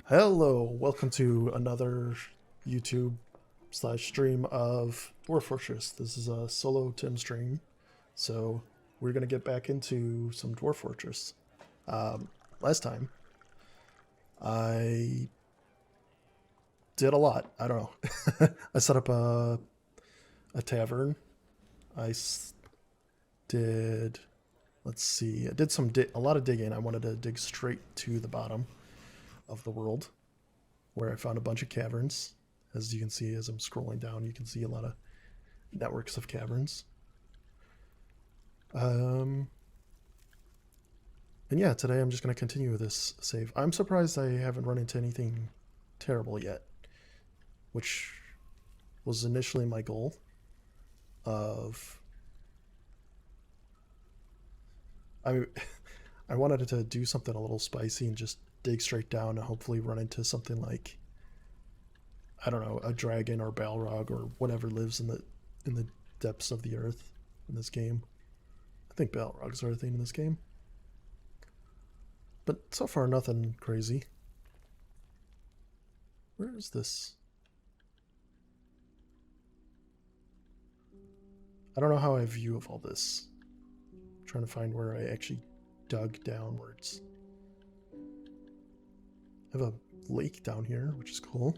Hello, welcome to another YouTube slash stream of Dwarf Fortress. This is a solo Tim stream, so we're gonna get back into some Dwarf Fortress. Last time I did a lot. I don't know. I set up a tavern. I did. Let's see. I did a lot of digging. I wanted to dig straight to the bottom of the world, where I found a bunch of caverns. As you can see, as I'm scrolling down, you can see a lot of networks of caverns. Um, and yeah, today I'm just going to continue with this save. I'm surprised I haven't run into anything terrible yet, which was initially my goal of... I mean, I wanted to do something a little spicy and just dig straight down and hopefully run into something like, I don't know, a dragon or balrog or whatever lives in the depths of the earth in this game. I think balrogs are a thing in this game. But so far, nothing crazy. Where is this? I don't know how I have view of all this. I'm trying to find where I actually dug downwards. I have a lake down here, which is cool.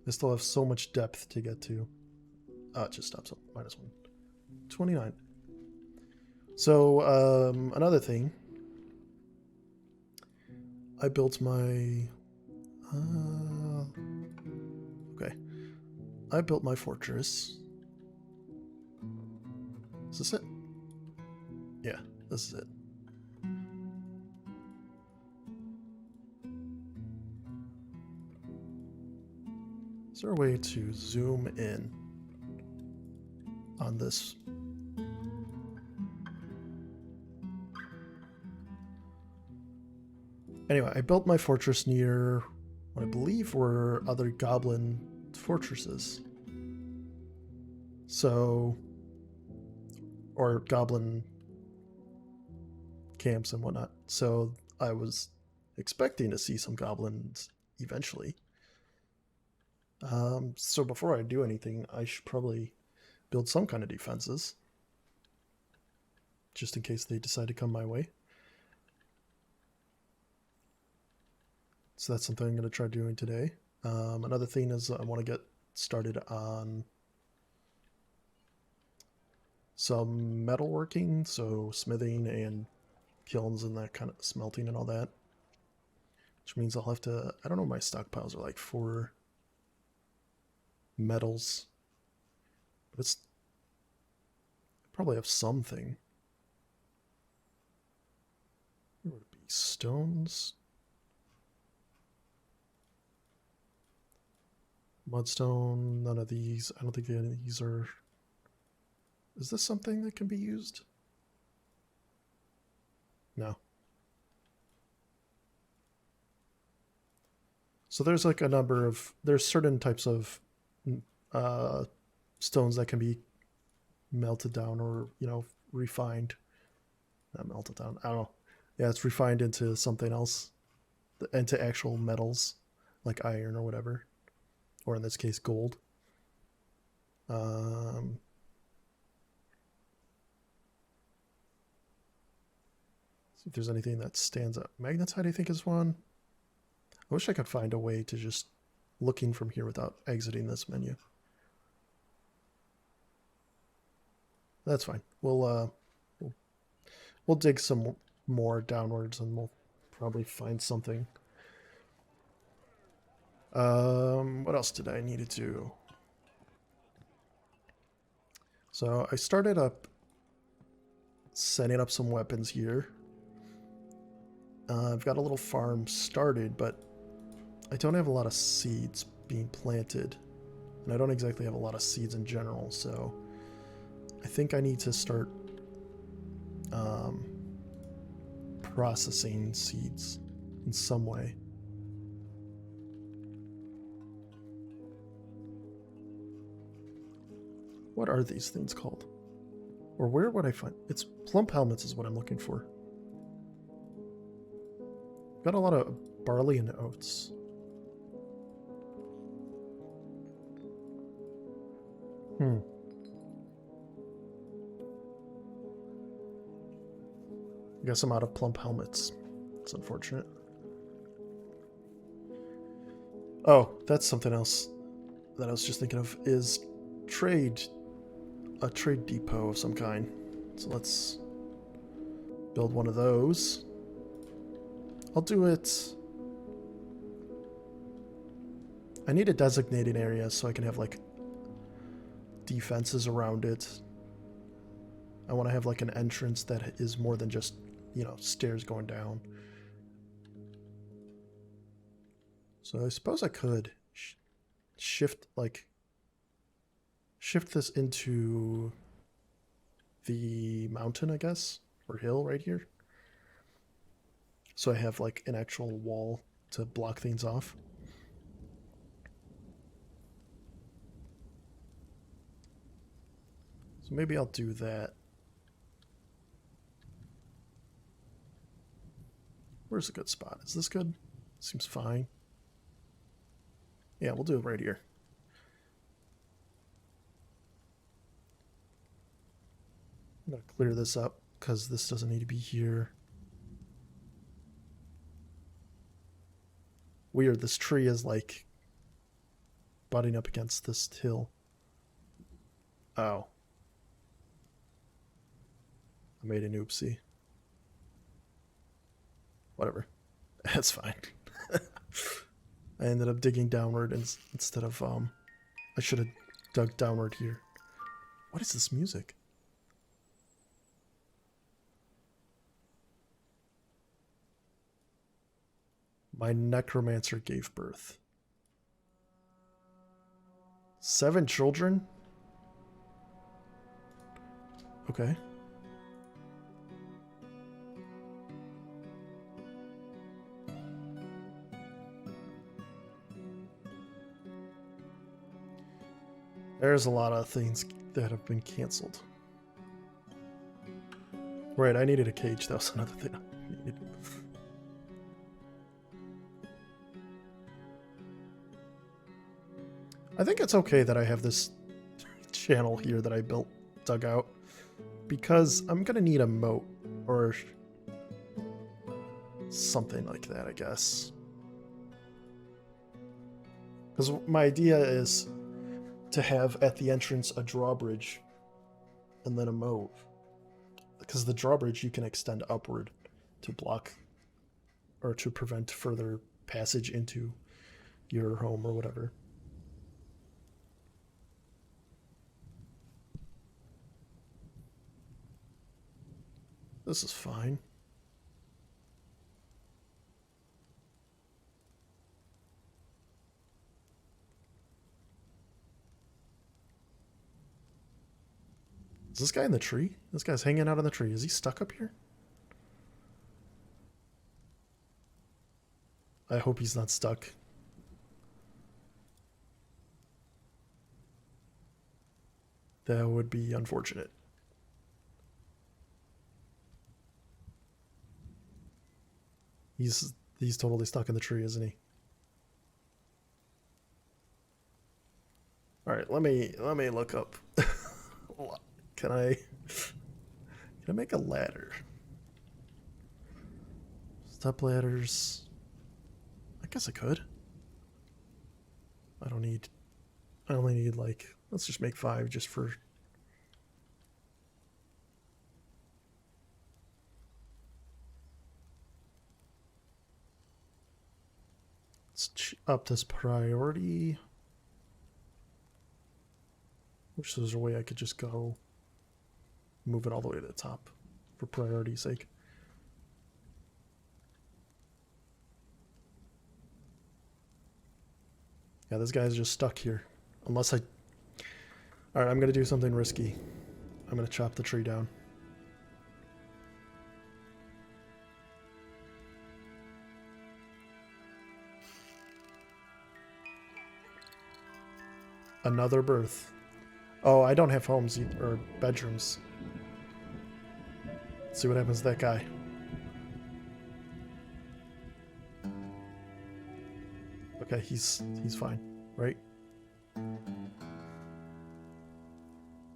I still have so much depth to get to. It just stops at -1. 29. So, another thing. I built my... okay. I built my fortress. Is this it? Yeah, this is it. Is there a way to zoom in on this? Anyway, I built my fortress near what I believe were other goblin fortresses. So, or goblin camps and whatnot. So I was expecting to see some goblins eventually. So before I do anything, I should probably build some kind of defenses, just in case they decide to come my way. So that's something I'm going to try doing today. Another thing is I want to get started on some metalworking, so smithing and kilns and that kind of smelting and all that. Which means I'll have to, I don't know what my stockpiles are like for metals. But it's, I probably have something. Where would it be? Stones? Mudstone, none of these. I don't think any of these are... Is this something that can be used? No. So there's like a number of... There's certain types of stones that can be melted down or, you know, refined. Not melted down. I don't know. Yeah, it's refined into something else. Into actual metals, like iron or whatever. Or in this case, gold. See if there's anything that stands out. Magnetite, I think, is one. I wish I could find a way to just looking from here without exiting this menu. That's fine. We'll dig some more downwards and we'll probably find something. What else did I need to do? So I started up setting up some weapons here. I've got a little farm started, but I don't have a lot of seeds being planted. And I don't exactly have a lot of seeds in general, so I think I need to start processing seeds in some way. What are these things called? Or where would I find... It's plump helmets is what I'm looking for. Got a lot of barley and oats. I guess I'm out of plump helmets. It's unfortunate. Oh, that's something else that I was just thinking of, is a trade depot of some kind. So let's build one of those. I'll do it. I need a designated area so I can have like defenses around it. I want to have like an entrance that is more than just, you know, stairs going down. So I suppose I could shift this into the mountain, I guess, or hill right here. So I have like an actual wall to block things off. So maybe I'll do that. Where's a good spot? Is this good? Seems fine. Yeah, we'll do it right here. I'm going to clear this up because this doesn't need to be here. Weird, this tree is like butting up against this hill. Oh. I made an oopsie. Whatever. That's fine. I ended up digging downward instead of, I should have dug downward here. What is this music? My necromancer gave birth. 7 children? Okay. There's a lot of things that have been canceled. Right, I needed a cage. That was another thing I needed. I think it's okay that I have this channel here that I dug out, because I'm gonna need a moat or something like that, I guess. Because my idea is to have at the entrance a drawbridge and then a moat. Because the drawbridge you can extend upward to block or to prevent further passage into your home or whatever. This is fine. Is this guy in the tree? This guy's hanging out in the tree. Is he stuck up here? I hope he's not stuck. That would be unfortunate. He's totally stuck in the tree, isn't he? All right, let me look up. Can I make a ladder? Step ladders. I guess I could. I only need like, let's just make 5 just for. Let's up this priority. Wish there was a way I could just go move it all the way to the top for priority's sake. Yeah, this guy's just stuck here. Unless I... Alright, I'm going to do something risky. I'm going to chop the tree down. Another birth. Oh, I don't have homes or bedrooms. Let's see what happens to that guy. Okay, he's fine, right?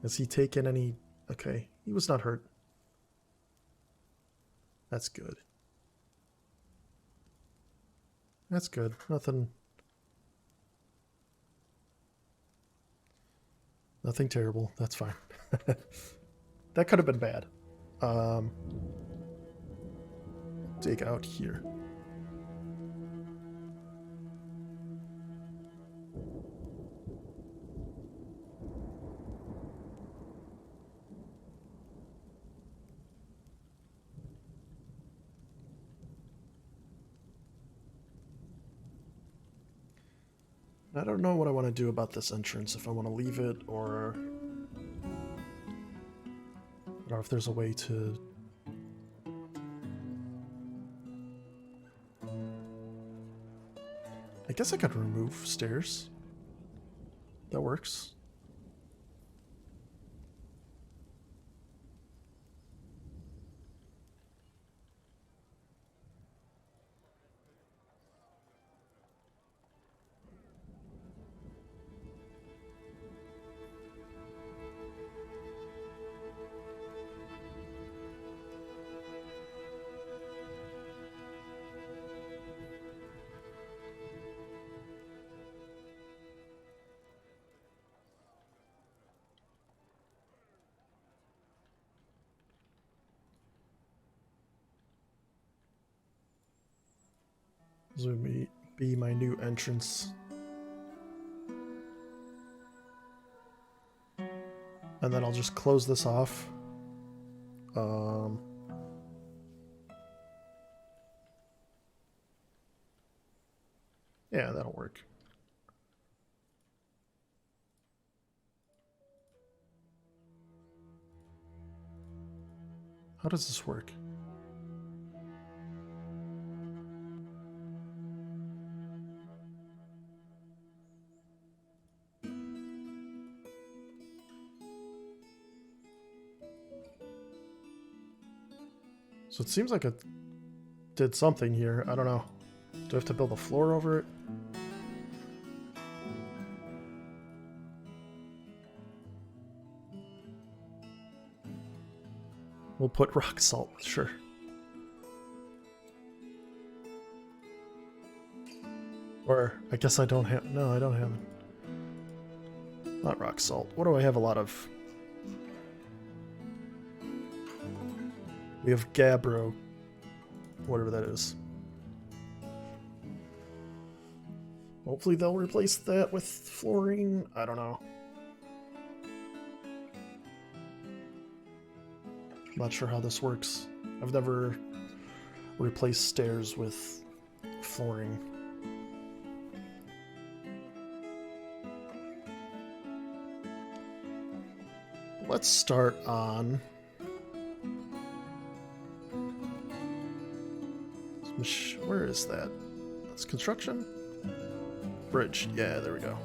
Has he taken any... Okay, he was not hurt. That's good. That's good. Nothing terrible. That's fine. That could have been bad. Dig out here. I don't know what I want to do about this entrance, if I want to leave it or... I don't know if there's a way to... I guess I could remove stairs. That works. This would be my new entrance. And then I'll just close this off. Yeah, that'll work. How does this work? So it seems like it did something here. I don't know. Do I have to build a floor over it? We'll put rock salt, sure. Or, I guess I don't have... No, I don't have it. Not rock salt. What do I have a lot of? We have gabbro. Whatever that is. Hopefully they'll replace that with fluorine. I don't know. Not sure how this works. I've never replaced stairs with flooring. Let's start on... Where is that? That's construction? Bridge. Yeah, there we go.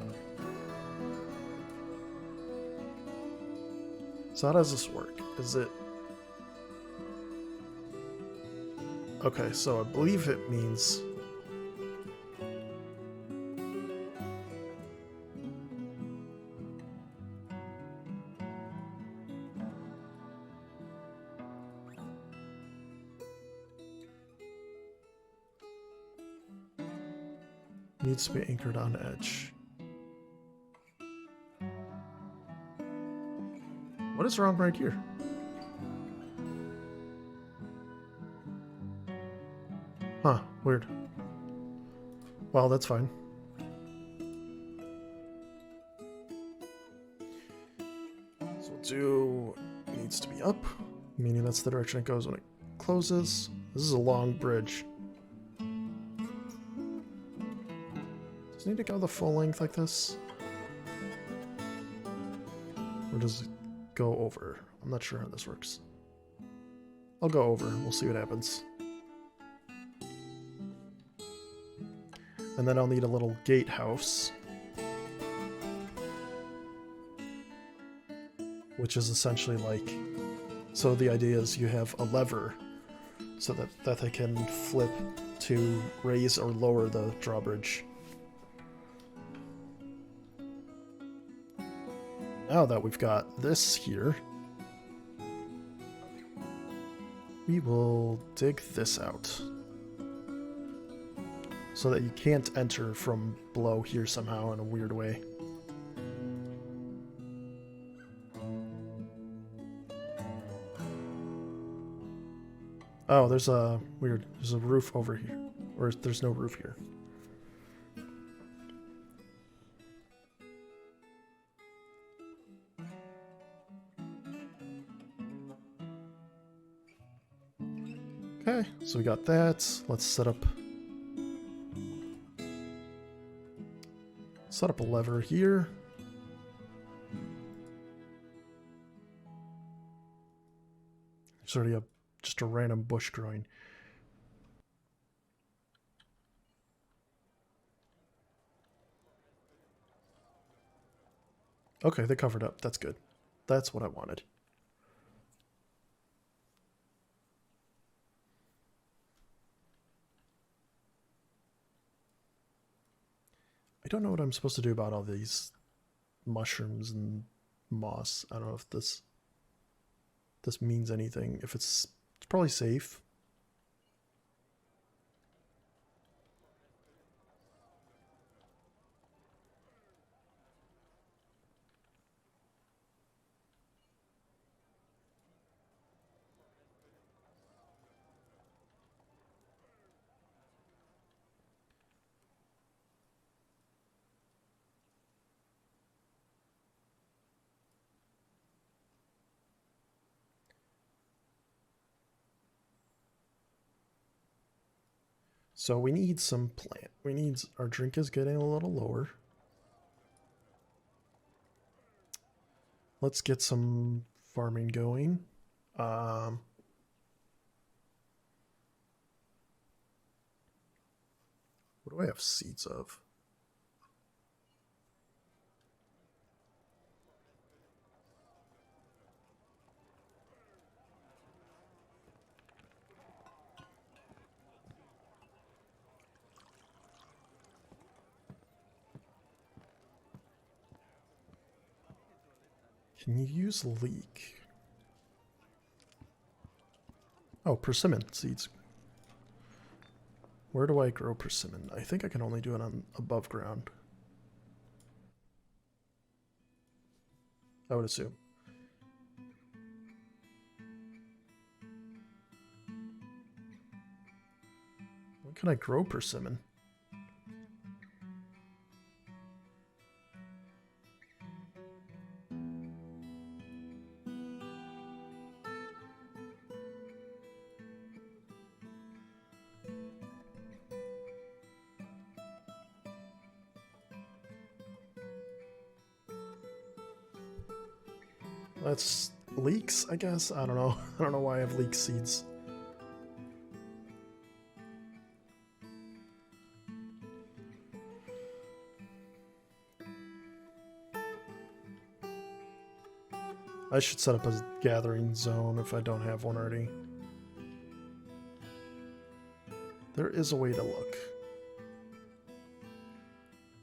So how does this work? Is it... Okay, so I believe it means... Needs to be anchored on edge. What is wrong right here? Huh, weird. Well, that's fine. So do needs to be up, meaning that's the direction it goes when it closes. This is a long bridge. Does it need to go the full length like this? Or does it go over? I'm not sure how this works. I'll go over, we'll see what happens. And then I'll need a little gatehouse, which is essentially like... So the idea is you have a lever so that they can flip to raise or lower the drawbridge. Now that we've got this here, we will dig this out so that you can't enter from below here somehow in a weird way. Oh, there's a roof over here, or there's no roof here. Okay, so we got that. Let's set up a lever here. There's already just a random bush growing. Okay, they covered up. That's good. That's what I wanted. I don't know what I'm supposed to do about all these mushrooms and moss. I don't know if this means anything. If it's probably safe. So we need some plant. Our drink is getting a little lower. Let's get some farming going. What do I have seeds of? Can you use leek? Oh, persimmon seeds. Where do I grow persimmon? I think I can only do it on above ground. I would assume. When can I grow persimmon? That's leeks, I guess? I don't know. I don't know why I have leek seeds. I should set up a gathering zone if I don't have one already. There is a way to look.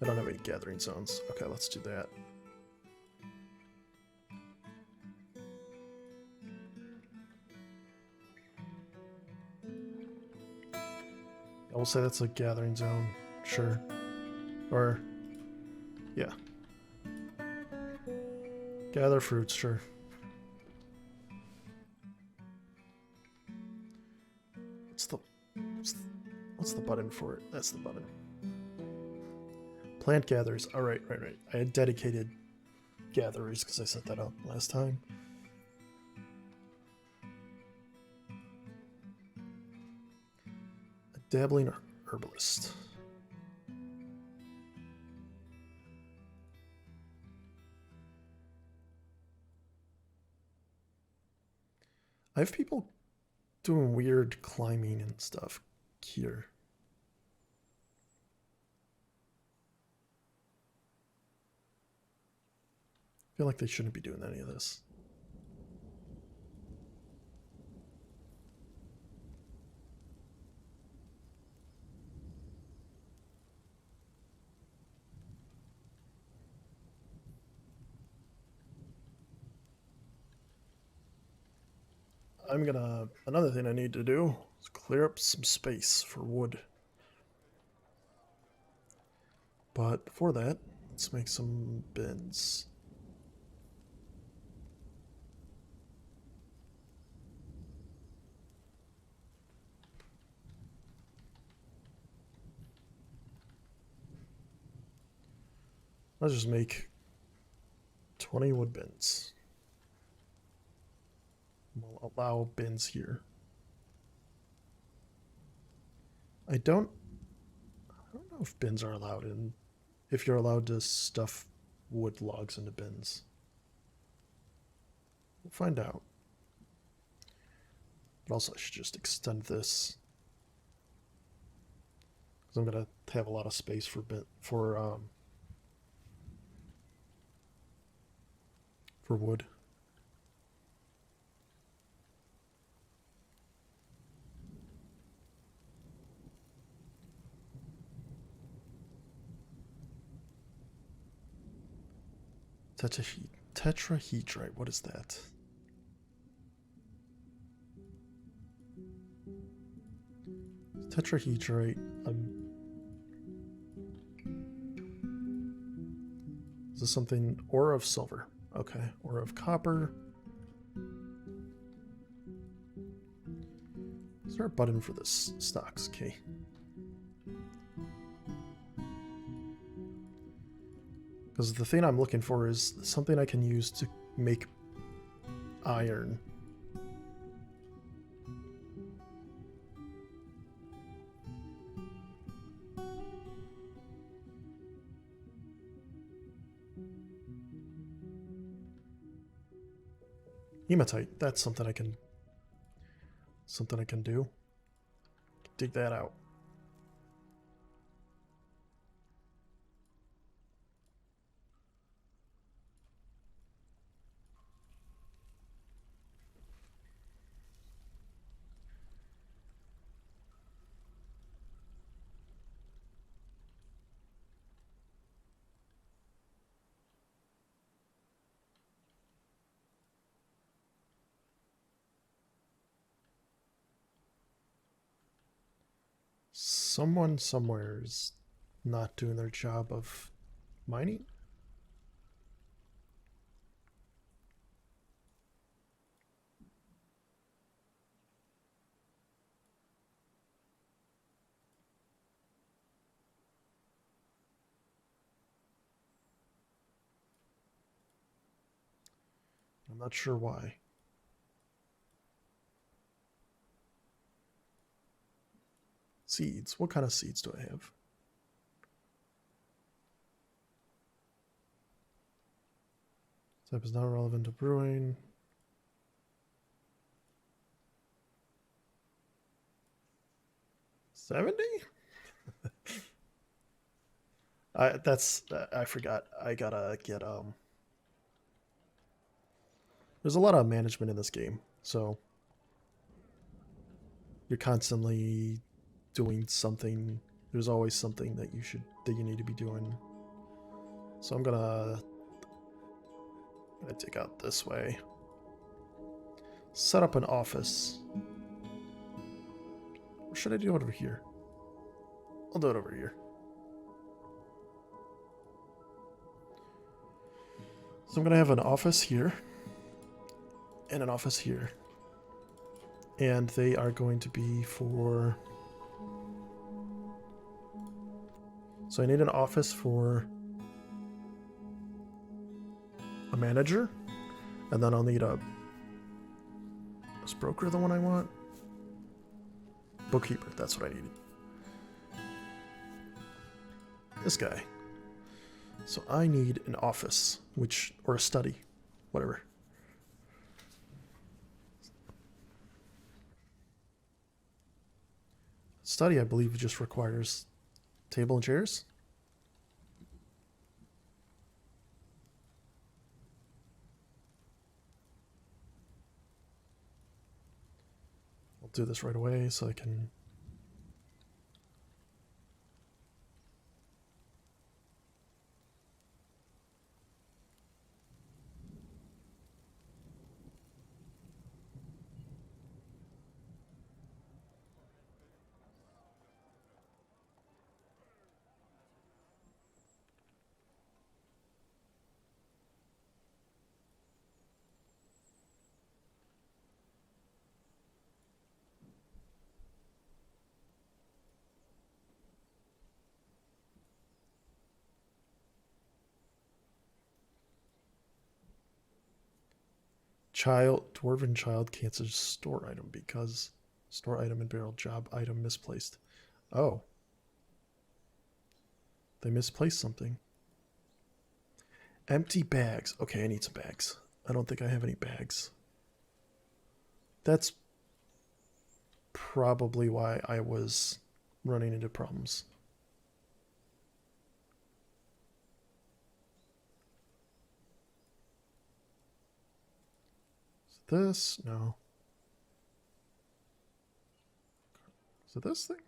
I don't have any gathering zones. Okay, let's do that. I will say that's a gathering zone. Sure. Or, yeah. Gather fruits, sure. What's the button for it? That's the button. Plant gatherers. All right. I had dedicated gatherers because I set that up last time. A dabbling herbalist. I have people doing weird climbing and stuff here. I feel like they shouldn't be doing any of this. Another thing I need to do is clear up some space for wood. But before that, let's make some bins. Let's just make 20 wood bins. We'll allow bins here. I don't know if bins are allowed in, if you're allowed to stuff wood logs into bins. We'll find out. But also I should just extend this, because I'm gonna have a lot of space for wood. Tetrahedrite, what is that? Tetrahedrite. Is this something? Ore of silver. Okay, ore of copper. Is there a button for this? Stocks, okay. Because the thing I'm looking for is something I can use to make iron. Hematite, that's something I can do. Dig that out. Someone somewhere is not doing their job of mining. I'm not sure why. Seeds. What kind of seeds do I have? Type is not relevant to brewing. $70? I forgot. I gotta get there's a lot of management in this game, so you're constantly doing something. There's always something that you need to be doing. So I'm gonna dig out this way. Set up an office. Or should I do it over here? I'll do it over here. So I'm gonna have an office here and an office here. And they are going to be for... So I need an office for a manager, and then I'll need is broker the one I want? Bookkeeper, that's what I needed. This guy. So I need an office, or a study, whatever. Study, I believe, just requires table and chairs. I'll do this right away so I can... Dwarven child cancels store item because store item and barrel job item misplaced. Oh. They misplaced something. Empty bags. Okay, I need some bags. I don't think I have any bags. That's probably why I was running into problems. Is it this? No. Is it this thing?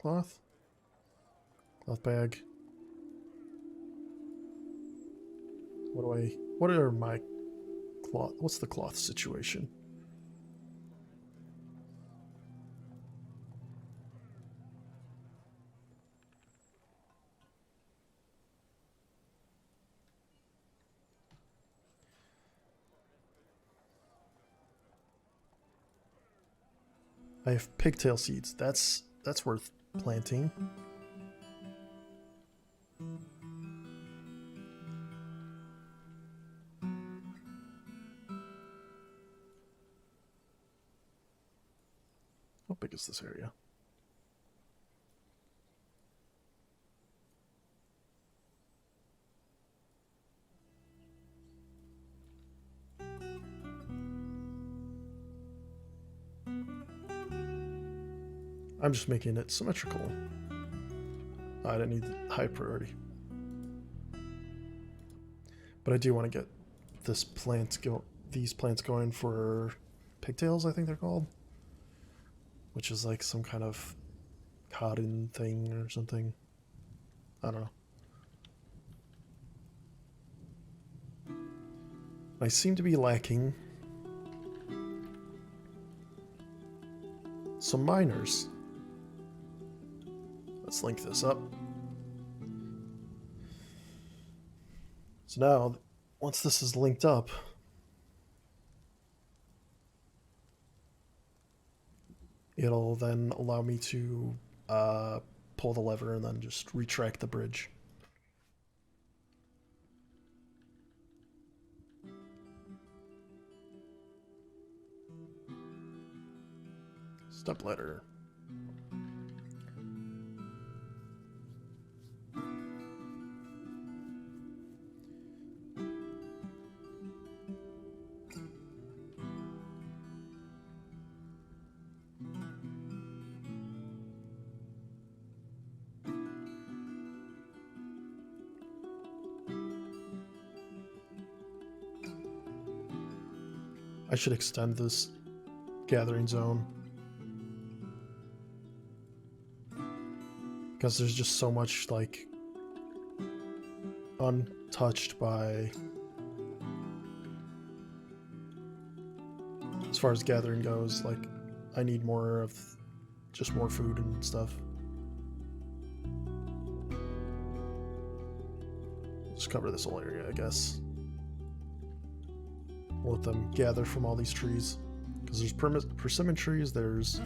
Cloth? Cloth bag. What are my cloth? What's the cloth situation? I have pigtail seeds. That's worth planting. How big is this area? I'm just making it symmetrical. I don't need high priority. But I do want to get these plants going for pigtails, I think they're called. Which is like some kind of cotton thing or something. I don't know. I seem to be lacking some miners. Let's link this up. So now, once this is linked up, it'll then allow me to pull the lever and then just retract the bridge. Step ladder. I should extend this gathering zone. Because there's just so much, like, untouched by... As far as gathering goes, like, I need more of just more food and stuff. Just cover this whole area, I guess. We'll let them gather from all these trees. Because there's persimmon trees, there's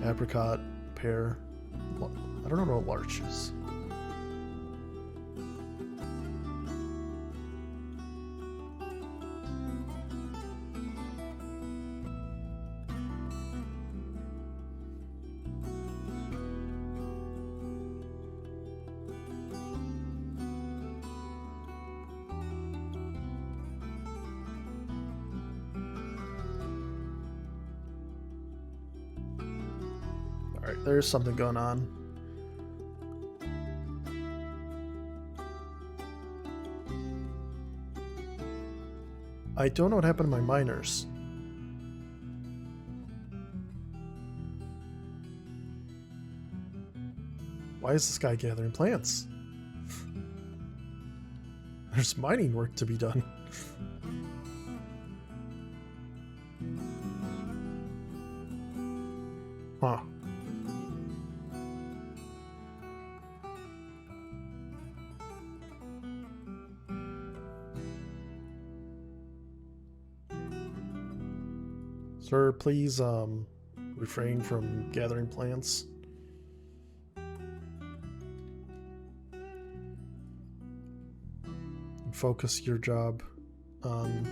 apricot, pear. I don't know what larch is. Alright, there's something going on. I don't know what happened to my miners. Why is this guy gathering plants? There's mining work to be done. Huh. Sir, please refrain from gathering plants. And focus your job on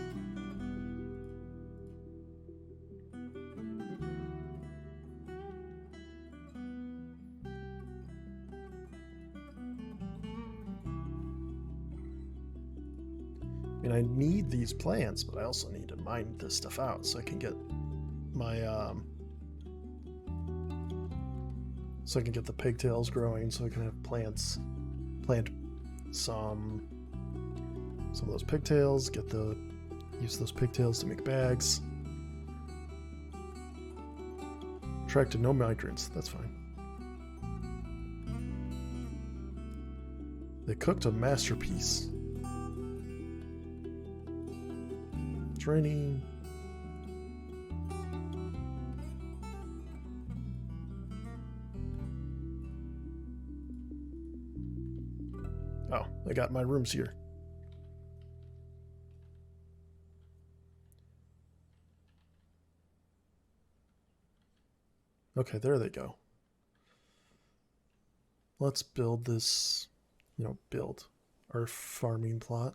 mean, I need these plants, but I also need to mine this stuff out so I can get my so I can get the pigtails growing, so I can have plant some of those pigtails, use those pigtails to make bags. Attracted no migrants, that's fine. They cooked a masterpiece. It's raining. Oh, I got my rooms here. Okay, there they go. Let's build this, build our farming plot.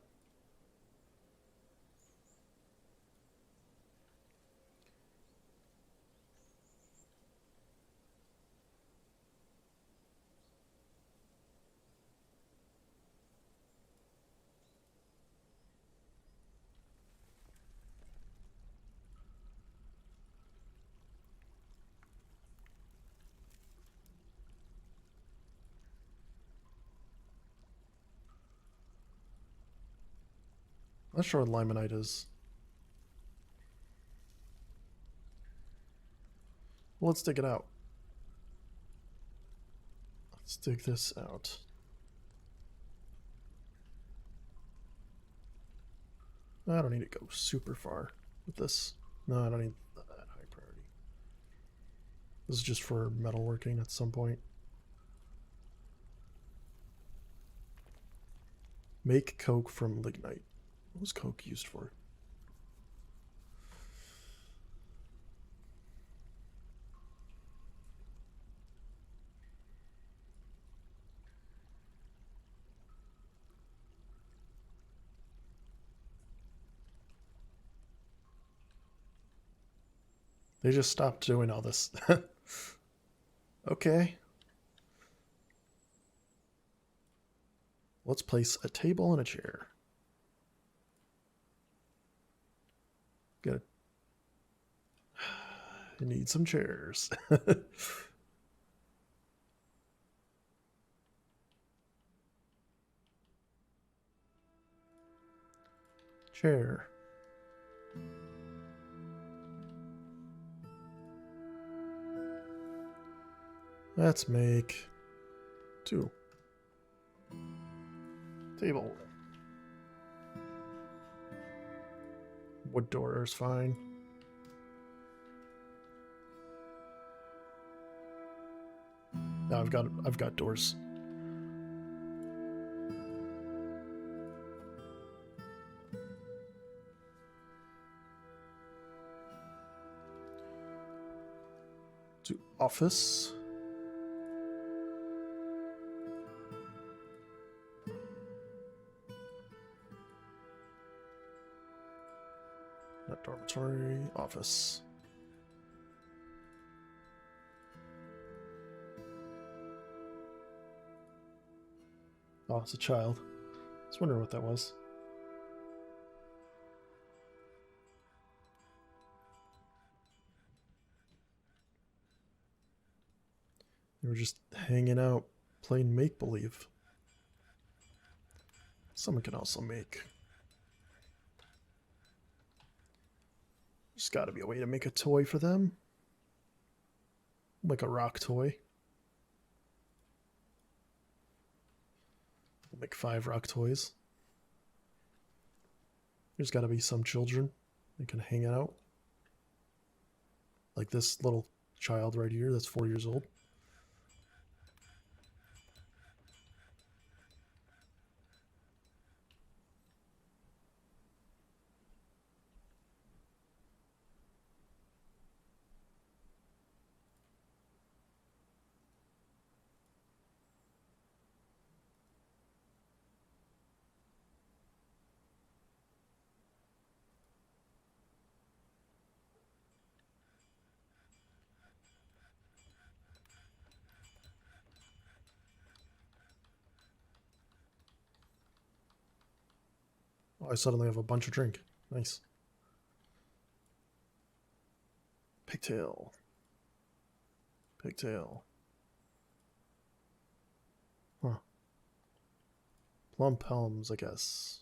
I'm not sure what limonite is. Well, let's dig it out. Let's dig this out. I don't need to go super far with this. No, I don't need that high priority. This is just for metalworking at some point. Make coke from lignite. What was coke used for? They just stopped doing all this. Okay. Let's place a table and a chair. Good. I need some chairs. Chair. Let's make 2. Table. Wood door is fine. No, I've got doors. To office. Not dormitory, office. Oh, it's a child. I was wondering what that was. They were just hanging out, playing make-believe. Someone can also make. There's got to be a way to make a toy for them. Like a rock toy. We'll make 5 rock toys. There's got to be some children that can hang out. Like this little child right here that's 4 years old. I suddenly have a bunch of drink. Nice. Pigtail. Pigtail. Huh. Plum palms, I guess.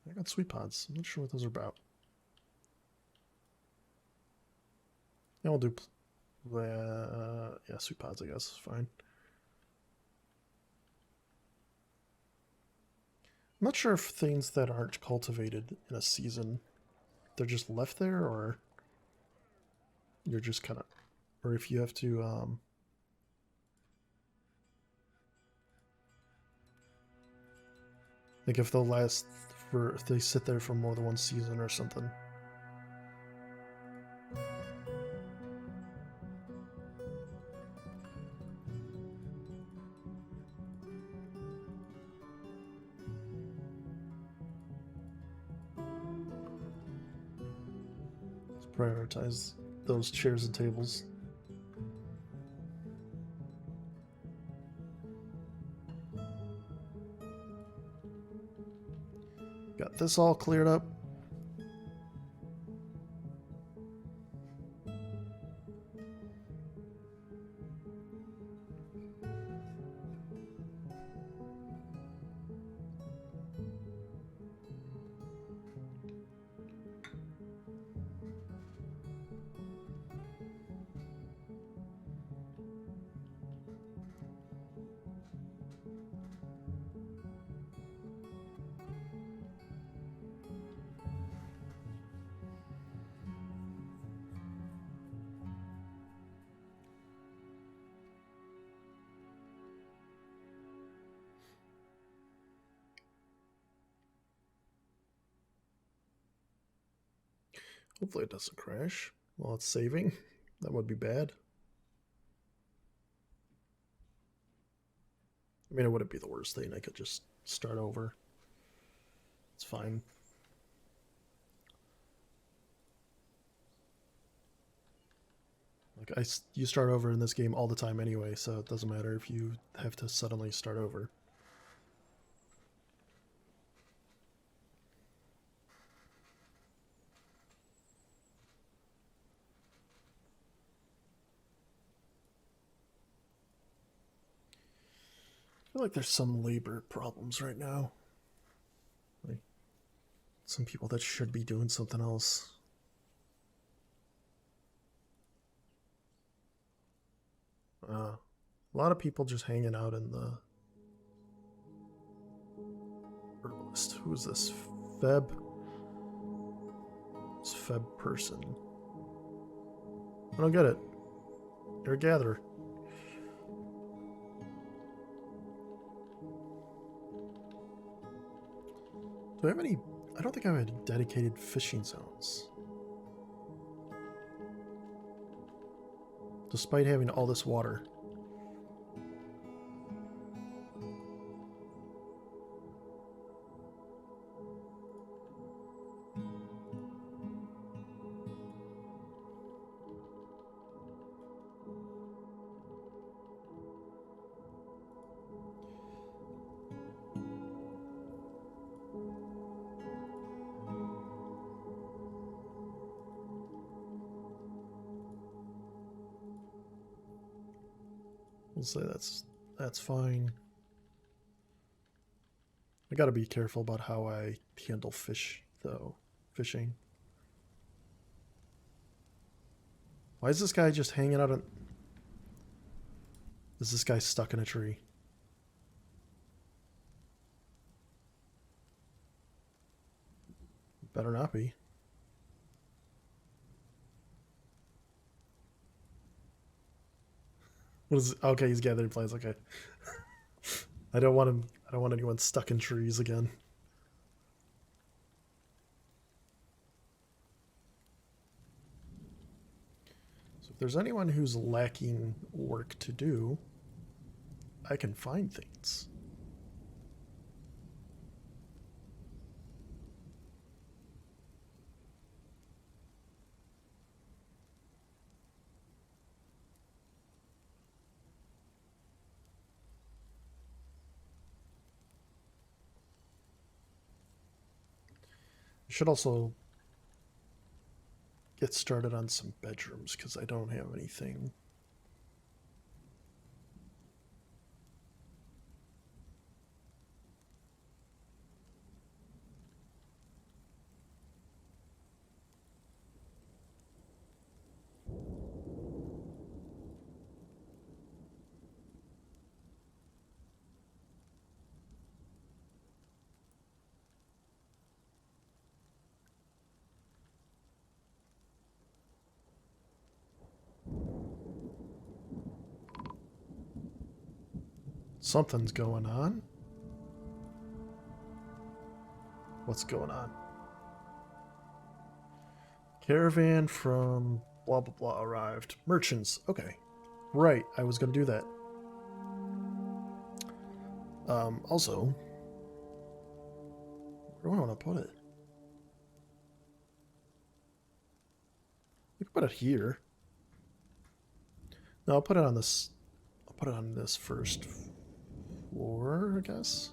I got sweet pods. I'm not sure what those are about. Yeah, we'll do. Yeah, sweet pods, I guess. Fine. I'm not sure if things that aren't cultivated in a season, they're just left there, or you're just kind of, or if you have to, like if they'll last for, if they sit there for more than one season or something. Let's prioritize those chairs and tables. Got this all cleared up. Hopefully it doesn't crash while it's saving. That would be bad. I mean, it wouldn't be the worst thing. I could just start over. It's fine. Like you start over in this game all the time anyway, so it doesn't matter if you have to suddenly start over. I feel like there's some labor problems right now. Like some people that should be doing something else. A lot of people just hanging out in the herbalist. Who is this? Feb? This Feb person. I don't get it. You're a gatherer. Do I have any? I don't think I have any dedicated fishing zones. Despite having all this water. We'll say that's fine. I gotta be careful about how I handle fish, though. Fishing. Why is this guy just hanging out on... Is this guy stuck in a tree? Better not be. What is... Okay, he's gathering plants, okay. I don't want him... I don't want anyone stuck in trees again. So if there's anyone who's lacking work to do, I can find things. should also get started on some bedrooms because I don't have anything. Something's going on. What's going on? Caravan from blah blah blah arrived. Merchants. Okay. Right, I was gonna do that. Also, where do I want to put it? We can put it here. No, I'll put it on this. I'll put it on this first floor, I guess.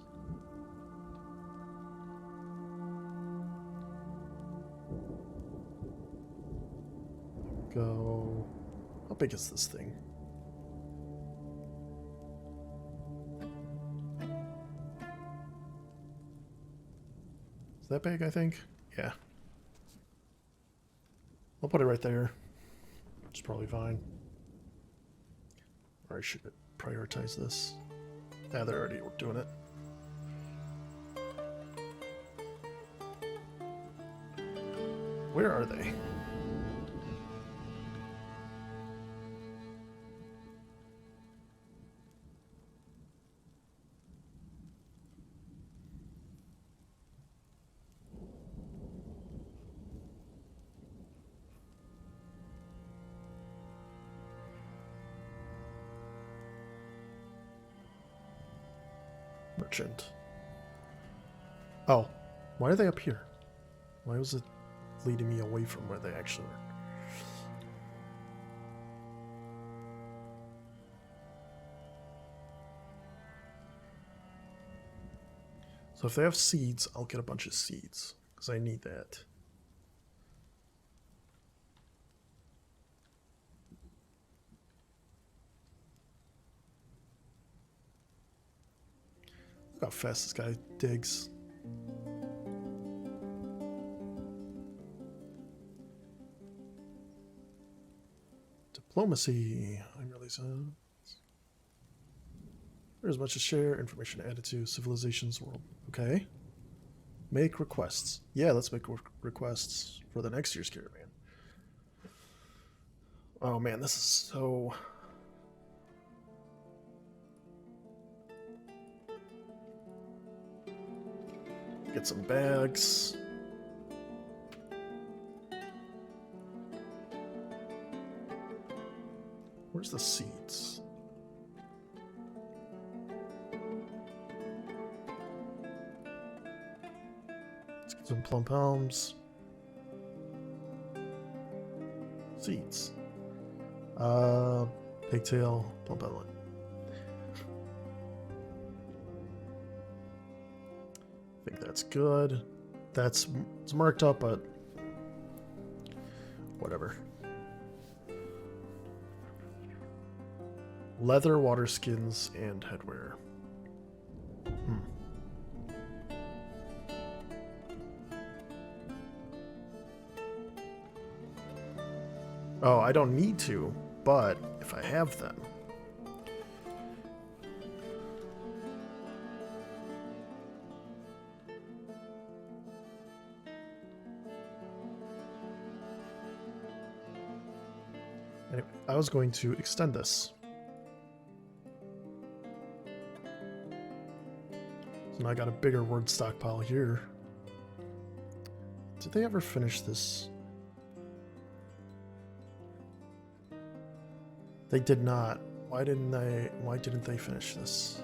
Go. How big is this thing? Is that big, I think? Yeah. I'll put it right there. It's probably fine. Or I should prioritize this. Yeah, they're already doing it. Where are they? Merchant. Oh, why are they up here? Why was it leading me away from where they actually were? So if they have seeds, I'll get a bunch of seeds, because I need that. Look how fast this guy digs. Diplomacy. I'm really sad. There's much to share. Information added to civilization's world. Okay. Make requests. Yeah, let's make requests for the next year's caravan. Oh man, this is so... Get some bags. Where's the seeds? Let's get some plum palms. Seeds. Pigtail, plum pellet. I think that's good. It's marked up, but whatever. Leather, water skins, and headwear. Oh, I don't need to, but if I have them. Anyway, I was going to extend this. So now I got a bigger word stockpile here. Did they ever finish this? They did not. Why didn't they finish this?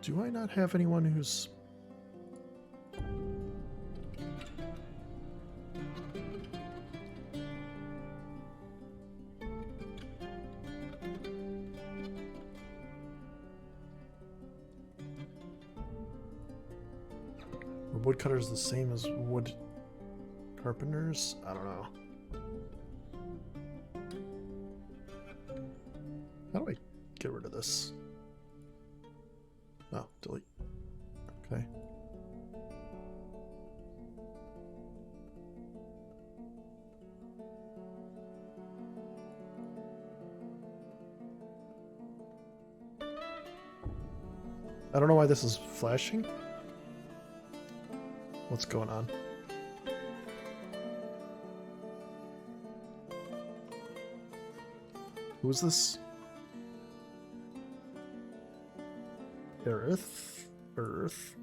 Do I not have anyone who's... woodcutters the same as wood carpenters? I don't know. How do I get rid of this? Oh, delete. Okay. I don't know why this is flashing. What's going on? Who's this? Earth? Earth?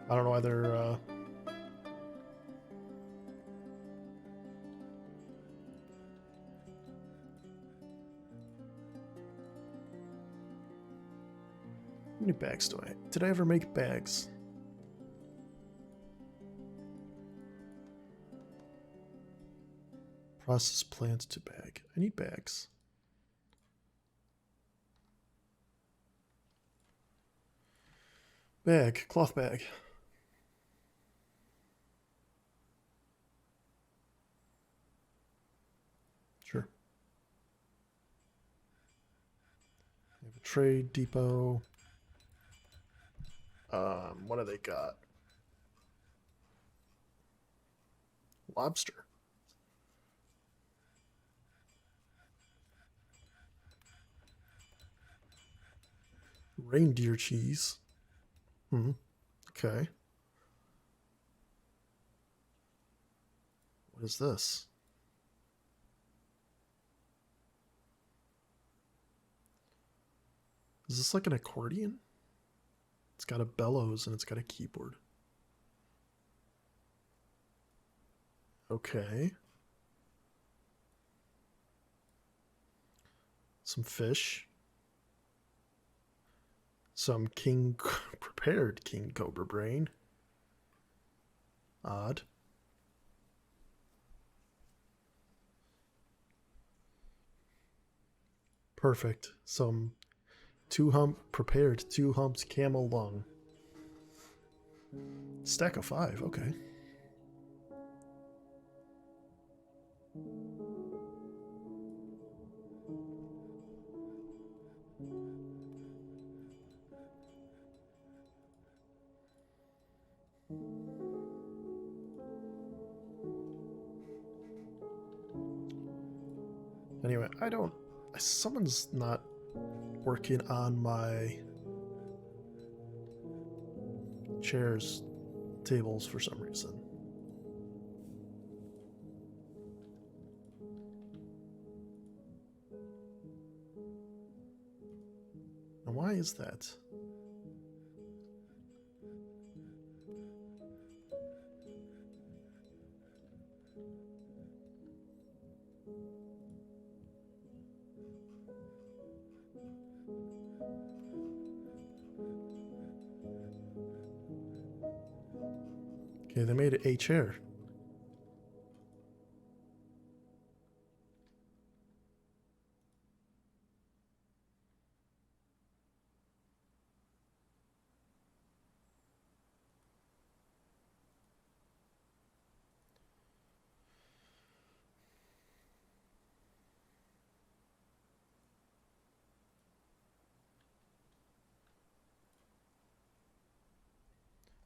I don't know why they're, how many bags do I... Did I ever make bags? Process plants to bag. I need bags. Bag. Cloth bag. Sure. We have a trade depot. What do they got? Lobster. Reindeer cheese. Hmm. Okay. What is this? Is this like an accordion? It's got a bellows and it's got a keyboard. Okay. Some fish. Some prepared king cobra brain. Odd. Perfect. Some prepared 2 humps camel lung. Stack of 5, okay. Anyway, someone's not working on my chairs tables for some reason. And why is that? Okay, they made a chair.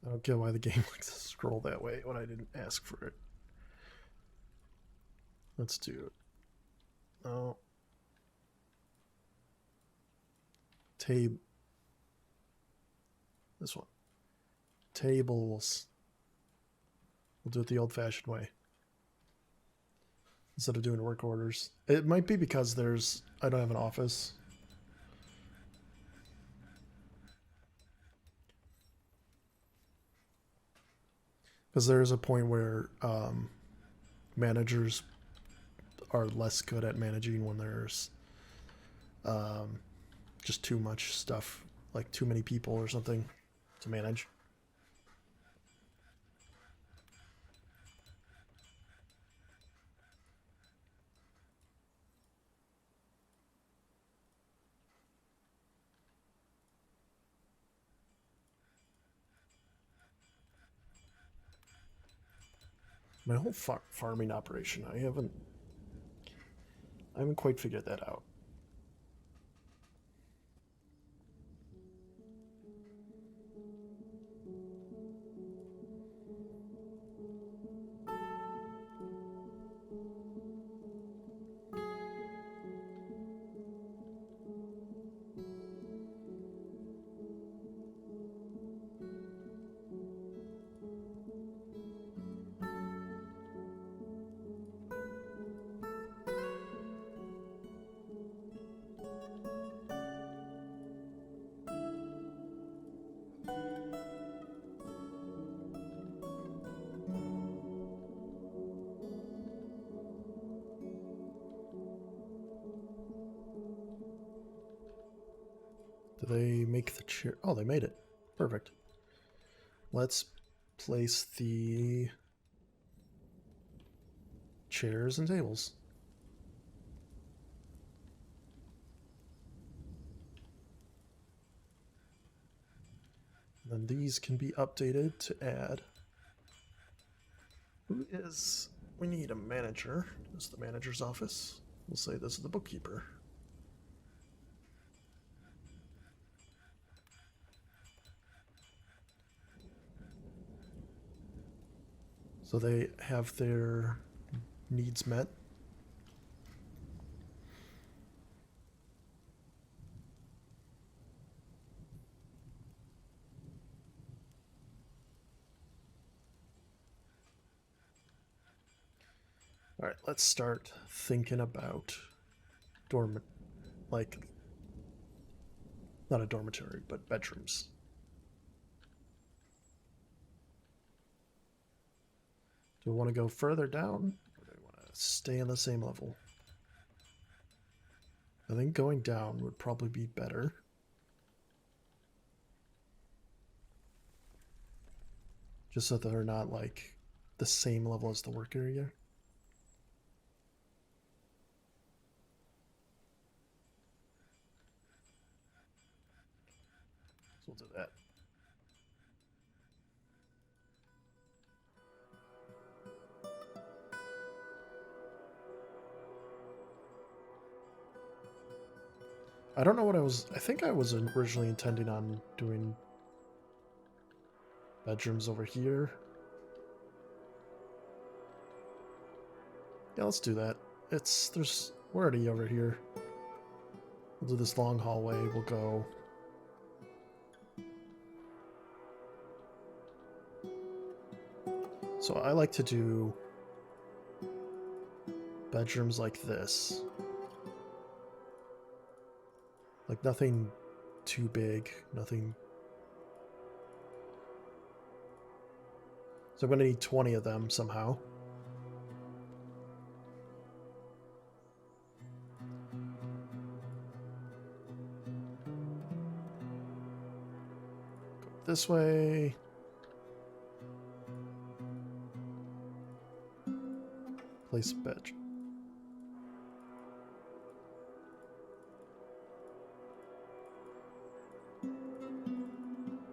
I don't get why the game likes to scroll that way when I didn't ask for it. Let's do it. Oh. Table. This one. Tables. We'll do it the old-fashioned way. Instead of doing work orders. It might be because I don't have an office. Because there is a point where managers are less good at managing when there's just too much stuff, like too many people or something to manage. My whole farming operation, I haven't quite figured that out. Do they make the chair? Oh, they made it. Perfect. Let's place the chairs and tables. Then these can be updated to add. Who is... We need a manager. This is the manager's office. We'll say this is the bookkeeper. So they have their needs met. All right, let's start thinking about like, not a dormitory, but bedrooms. Do we want to go further down, or do we want to stay on the same level? I think going down would probably be better. Just so that they're not like the same level as the work area. So we'll do that. I don't know what I think I was originally intending on doing bedrooms over here. Yeah, let's do that. We're already over here. We'll do this long hallway. We'll go. So I like to do bedrooms like this. Like nothing too big, nothing. So I'm gonna need 20 of them somehow. Go this way. Place a bed.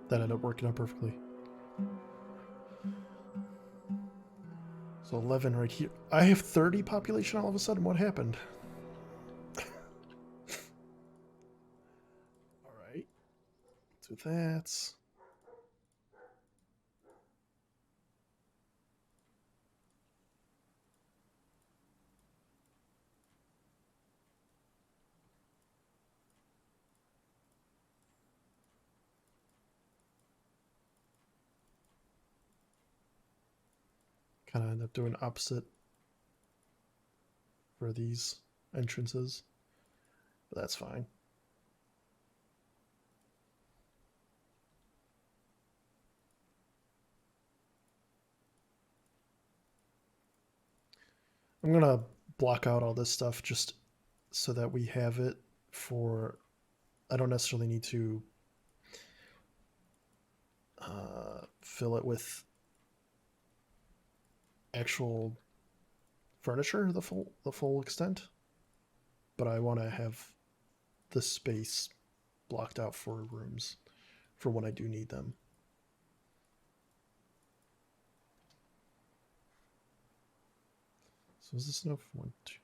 That ended up working out perfectly. So 11 right here. I have 30 population all of a sudden. What happened? All right. Do that. Kind of end up doing opposite for these entrances, but that's fine. I'm gonna block out all this stuff just so that we have it for. I don't necessarily need to fill it with actual furniture the full extent, but I want to have the space blocked out for rooms for when I do need them. So is this enough? 1, 2,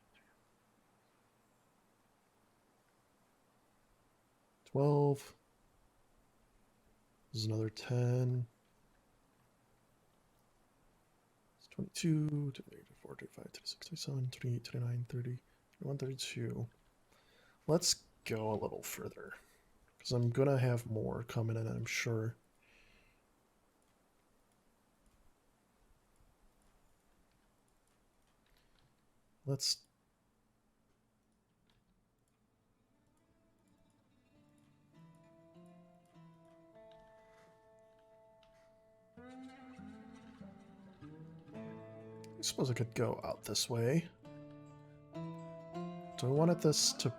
12. This is another 10. It's 22, 23, 24, 25, 26, 27, 28, 29, 30, 31, 32. Let's go a little further. Because I'm going to have more coming in, I'm sure. Let's... I suppose I could go out this way. Do I want this to...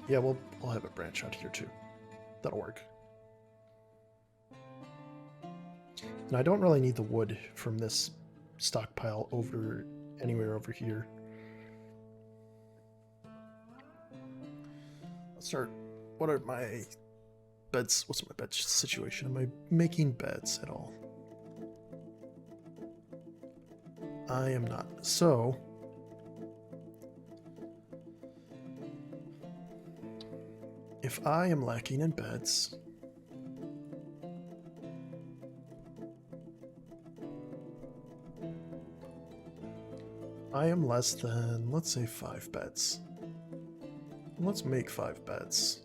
Yeah, we'll have it branch out here too. That'll work. And I don't really need the wood from this stockpile over anywhere over here. Let's start. What are my beds? What's my bed situation? Am I making beds at all? I am not. So if I am lacking in beds, I am less than, let's say, 5 beds. Let's make 5 beds.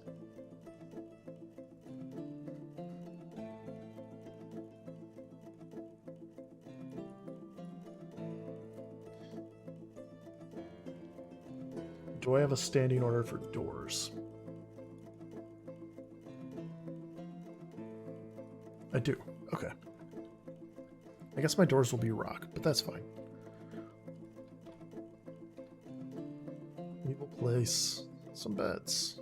Do I have a standing order for doors? I do. Okay. I guess my doors will be rock, but that's fine. We will place some beds.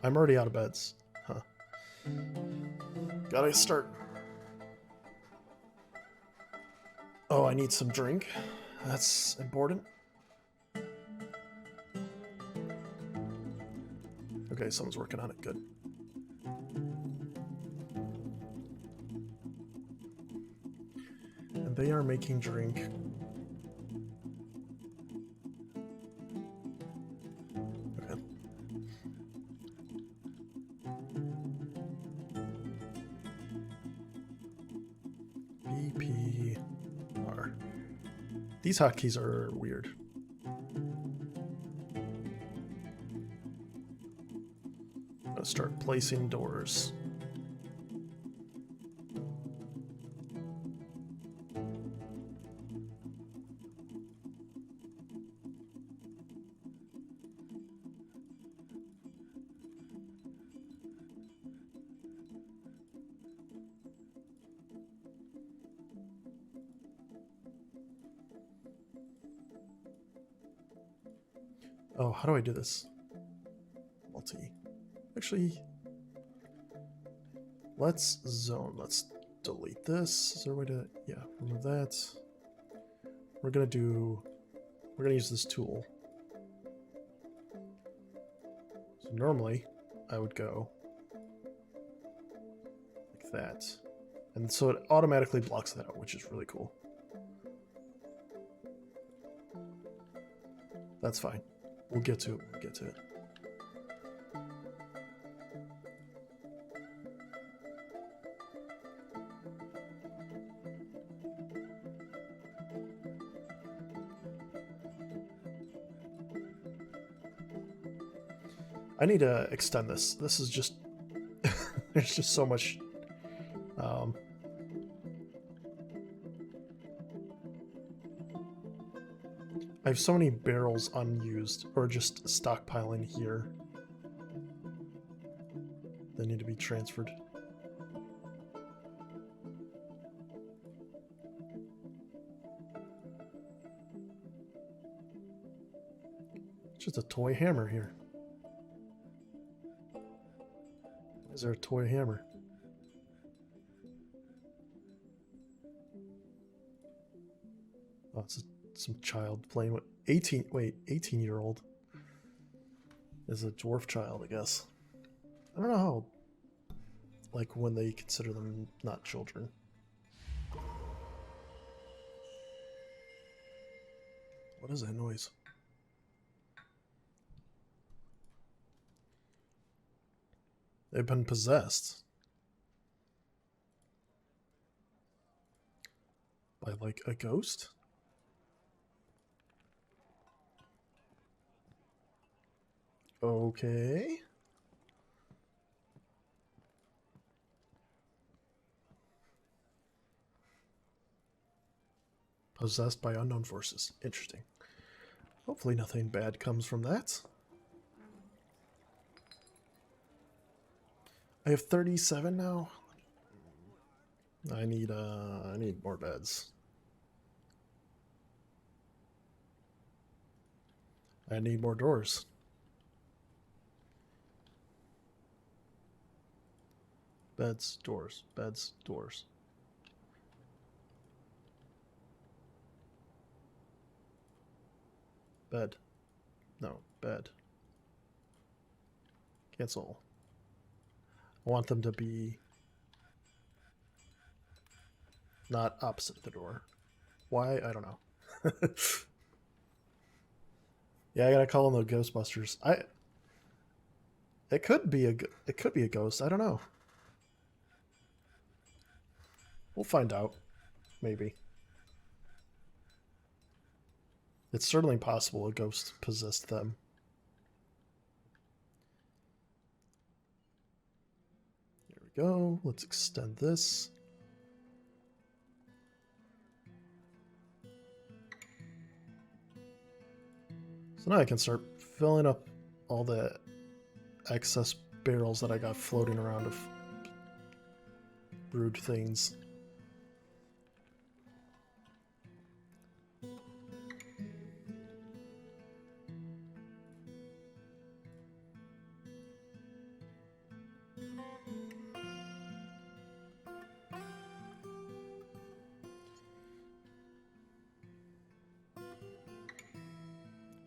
I'm already out of beds. Huh. Gotta start. Oh, I need some drink. That's important. Okay, someone's working on it. Good. And they are making drink. Okay. BPR. These hotkeys are weird. I'm gonna start placing doors. Oh, how do I do this? Multi. Actually, let's zone. Let's delete this. Is there a way to... Yeah, remove that. We're gonna use this tool. So normally, I would go like that. And so it automatically blocks that out, which is really cool. That's fine. We'll get to it. We'll get to it. I need to extend this. This is just... There's just so much... I have so many barrels unused, or just stockpiling here. They need to be transferred. It's just a toy hammer here. Is there a toy hammer? Oh, it's some child playing with 18-year-old is a dwarf child, I guess. I don't know how, like, when they consider them not children. What is that noise? They've been possessed by, like, a ghost? Okay. Possessed by unknown forces. Interesting. Hopefully nothing bad comes from that. I have 37 now. I need more beds. I need more doors. Beds, doors, beds, doors. Bed. No, bed. Cancel. I want them to be not opposite the door. Why? I don't know. Yeah, I gotta call them the Ghostbusters. It could be a ghost. I don't know. We'll find out. Maybe. It's certainly possible a ghost possessed them. There we go. Let's extend this. So now I can start filling up all the excess barrels that I got floating around of brewed things.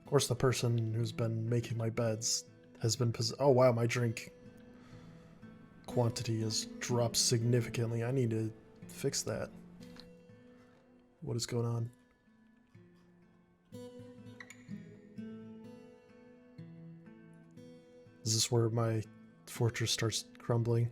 Of course, the person who's been making my beds has been oh wow, my drink quantity has dropped significantly. I need to fix that. What is going on? Is this where my fortress starts crumbling?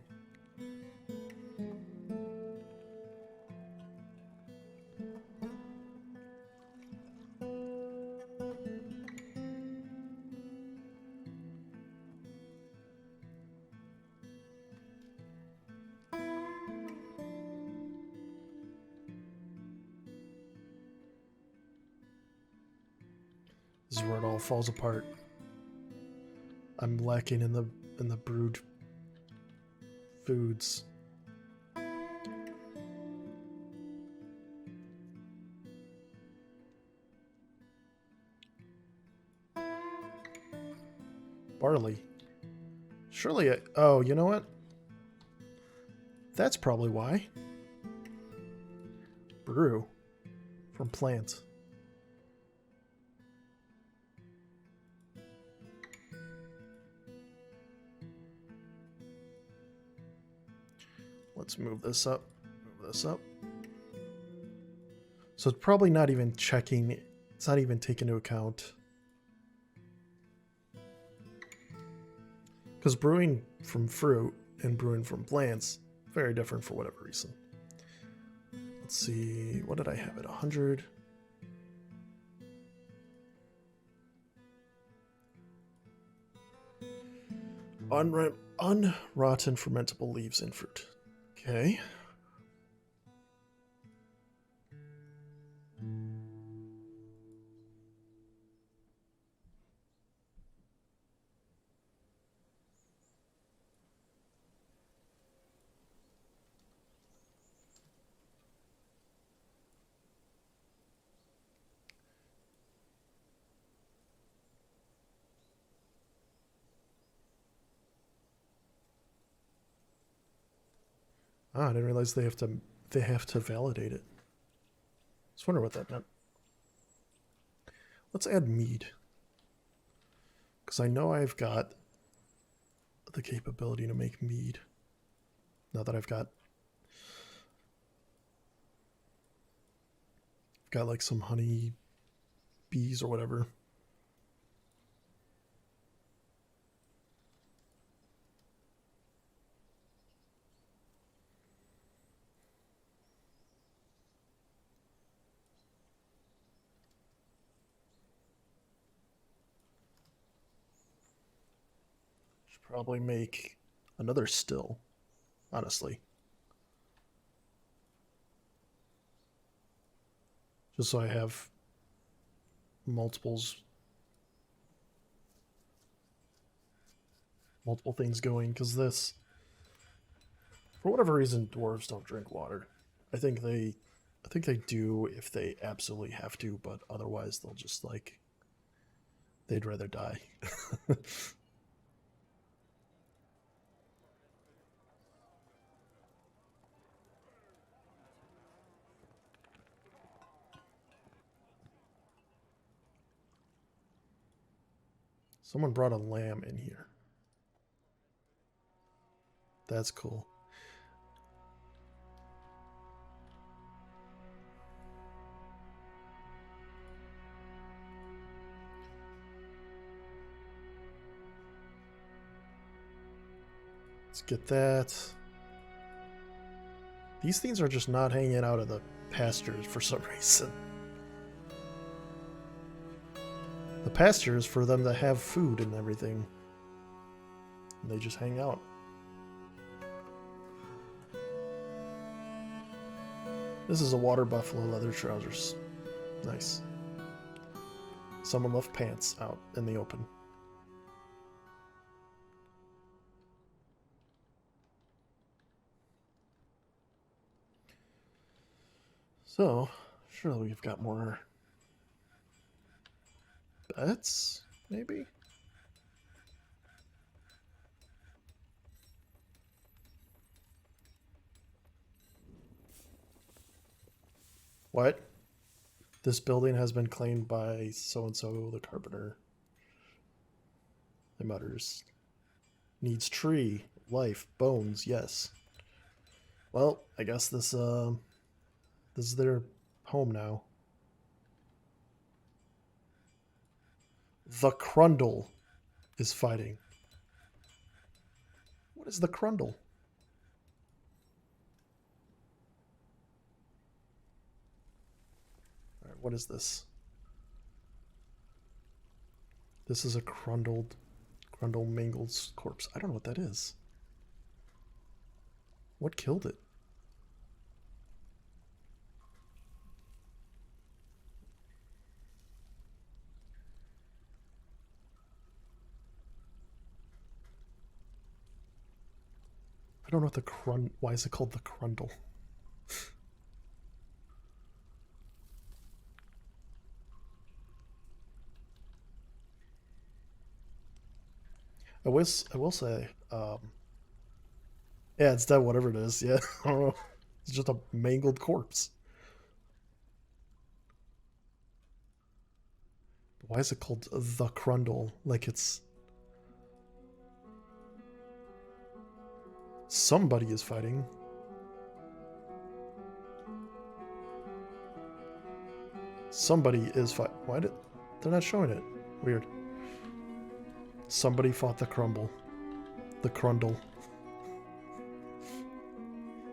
This is where it all falls apart. I'm lacking in the brewed foods. Barley. Surely oh, you know what? That's probably why. Brew from plant. Let's move this up. Move this up. So it's probably not even checking. It's not even taking into account. Because brewing from fruit and brewing from plants, very different for whatever reason. Let's see. What did I have at 100? Unrotten fermentable leaves in fruit. Okay. Ah, I didn't realize they have to validate it. Just wonder what that meant. Let's add mead. Because I know I've got the capability to make mead. Now that I've got like some honey bees or whatever. Should probably make another still, honestly. Just so I have multiple things going, because this, for whatever reason, dwarves don't drink water. I think they do if they absolutely have to, but otherwise they'll just like they'd rather die. Someone brought a lamb in here. That's cool. Let's get that. These things are just not hanging out of the pastures for some reason. The pasture is for them to have food and everything. And they just hang out. This is a water buffalo leather trousers. Nice. Someone left pants out in the open. So, surely we've got more bets, maybe? What? This building has been claimed by so-and-so, the carpenter. It mutters. Needs tree, life, bones, yes. Well, I guess this is their home now. The Crundle is fighting. What is the Crundle? Alright, what is this? This is a Crundle mangled corpse. I don't know what that is. What killed it? I don't know what the why is it called the Crundle? I will say, yeah, it's dead, whatever it is. Yeah, I don't know. It's just a mangled corpse. Why is it called the Crundle? Like it's somebody is fighting. Somebody is fight. Why did they're not showing it? Weird. Somebody fought the Crumble. The Crundle.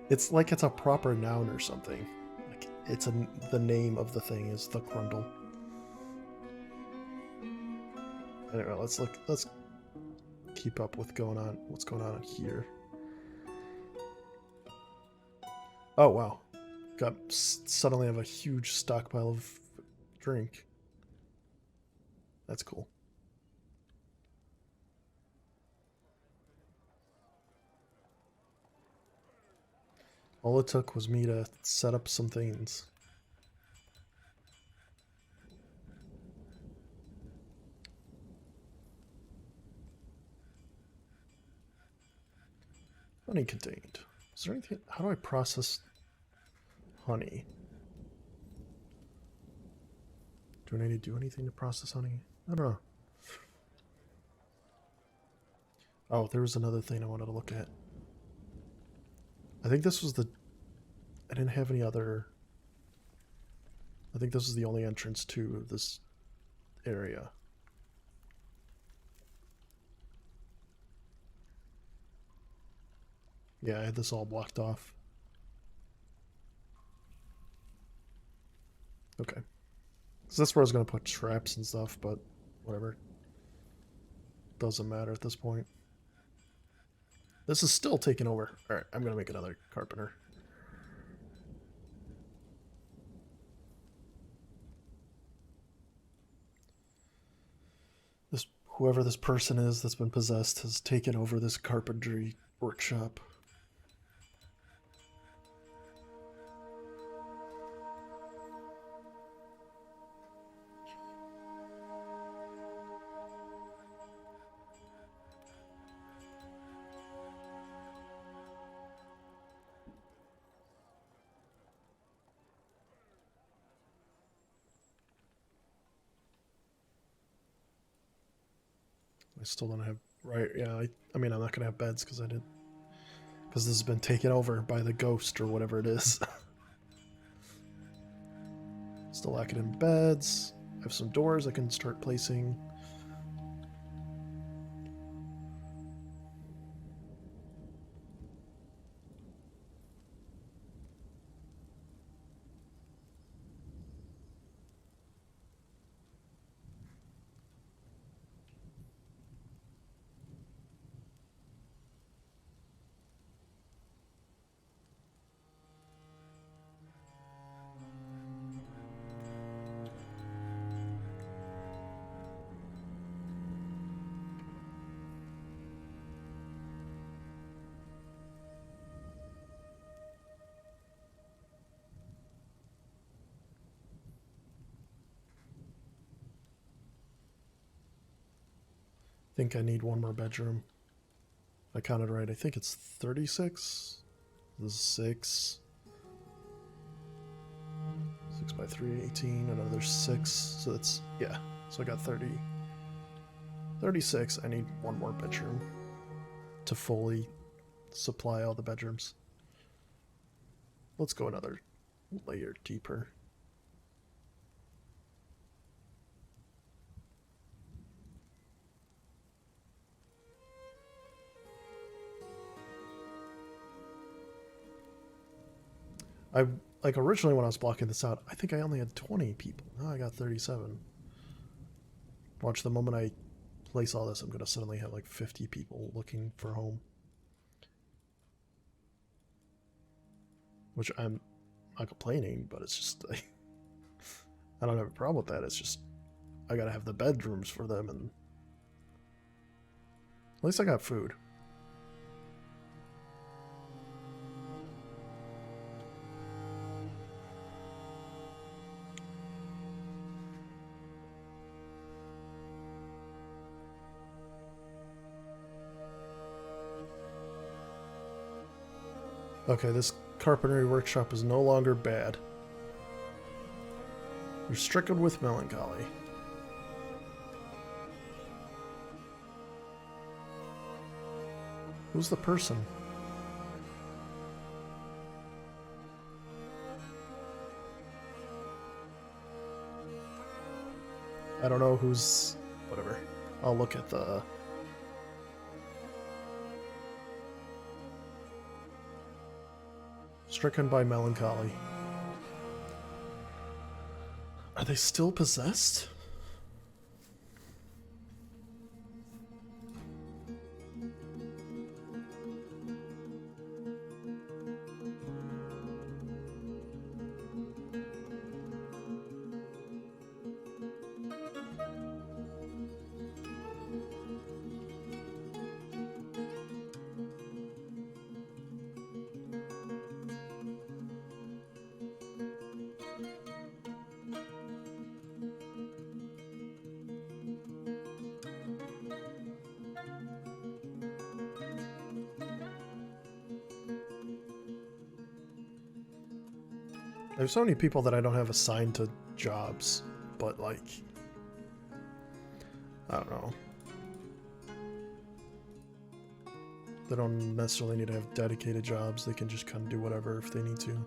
It's like it's a proper noun or something. Like it's the name of the thing is the Crundle. Anyway, let's keep up with what's going on here. Oh wow. Suddenly have a huge stockpile of drink. That's cool. All it took was me to set up some things. Honey contained. Is there anything? How do I process honey? Do I need to do anything to process honey? I don't know. Oh, there was another thing I wanted to look at. I think this was the... I didn't have any other... I think this is the only entrance to this area. Yeah, I had this all blocked off. Okay. So that's where I was going to put traps and stuff, but whatever. Doesn't matter at this point. This is still taking over. Alright, I'm going to make another carpenter. Whoever this person is that's been possessed has taken over this carpentry workshop. I still don't have... Right, yeah, I mean, I'm not going to have beds because I did... Because this has been taken over by the ghost or whatever it is. Still lacking in beds. I have some doors I can start placing. I think I need one more bedroom. I counted right. I think it's 36. This is 6. 6 by 3, 18. Another 6. So that's... Yeah. So I got 30. 36. I need one more bedroom to fully supply all the bedrooms. Let's go another layer deeper. I like originally when I was blocking this out, I think I only had 20 people. Now I got 37. Watch, the moment I place all this, I'm gonna suddenly have like 50 people looking for a home. Which I'm not complaining, but it's just like, I don't have a problem with that. It's just I gotta have the bedrooms for them, and at least I got food. Okay, this carpentry workshop is no longer bad. You're stricken with melancholy. Who's the person? I don't know who's... Whatever. I'll look at the... Stricken by melancholy. Are they still possessed? There's so many people that I don't have assigned to jobs, but like, I don't know. They don't necessarily need to have dedicated jobs. They can just kind of do whatever if they need to.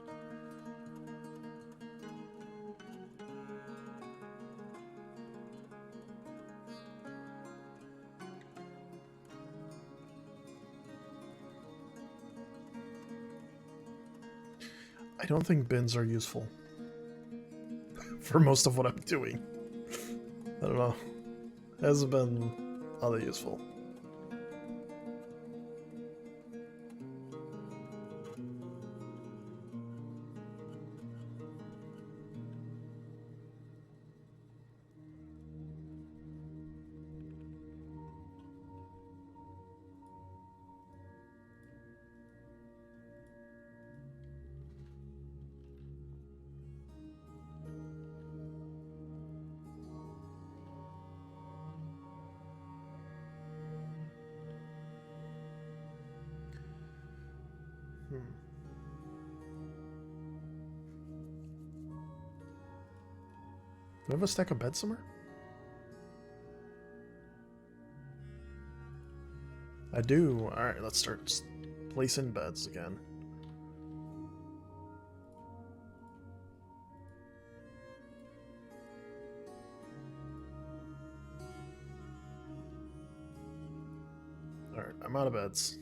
I don't think bins are useful for most of what I'm doing. I don't know. Hasn't been all that useful. Do I have a stack of beds somewhere? I do. Alright, let's start placing beds again. Alright, I'm out of beds.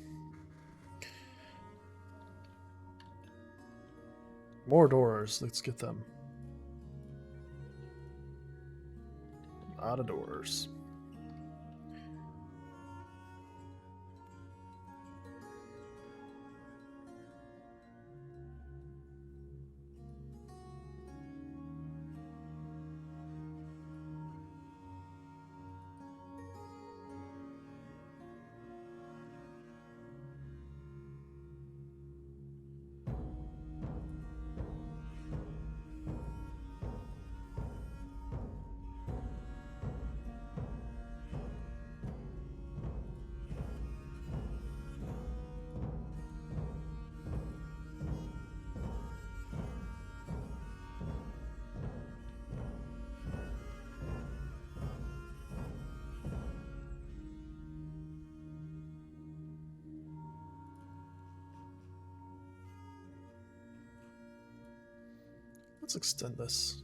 More doors. Let's get them. Out of doors. Let's extend this.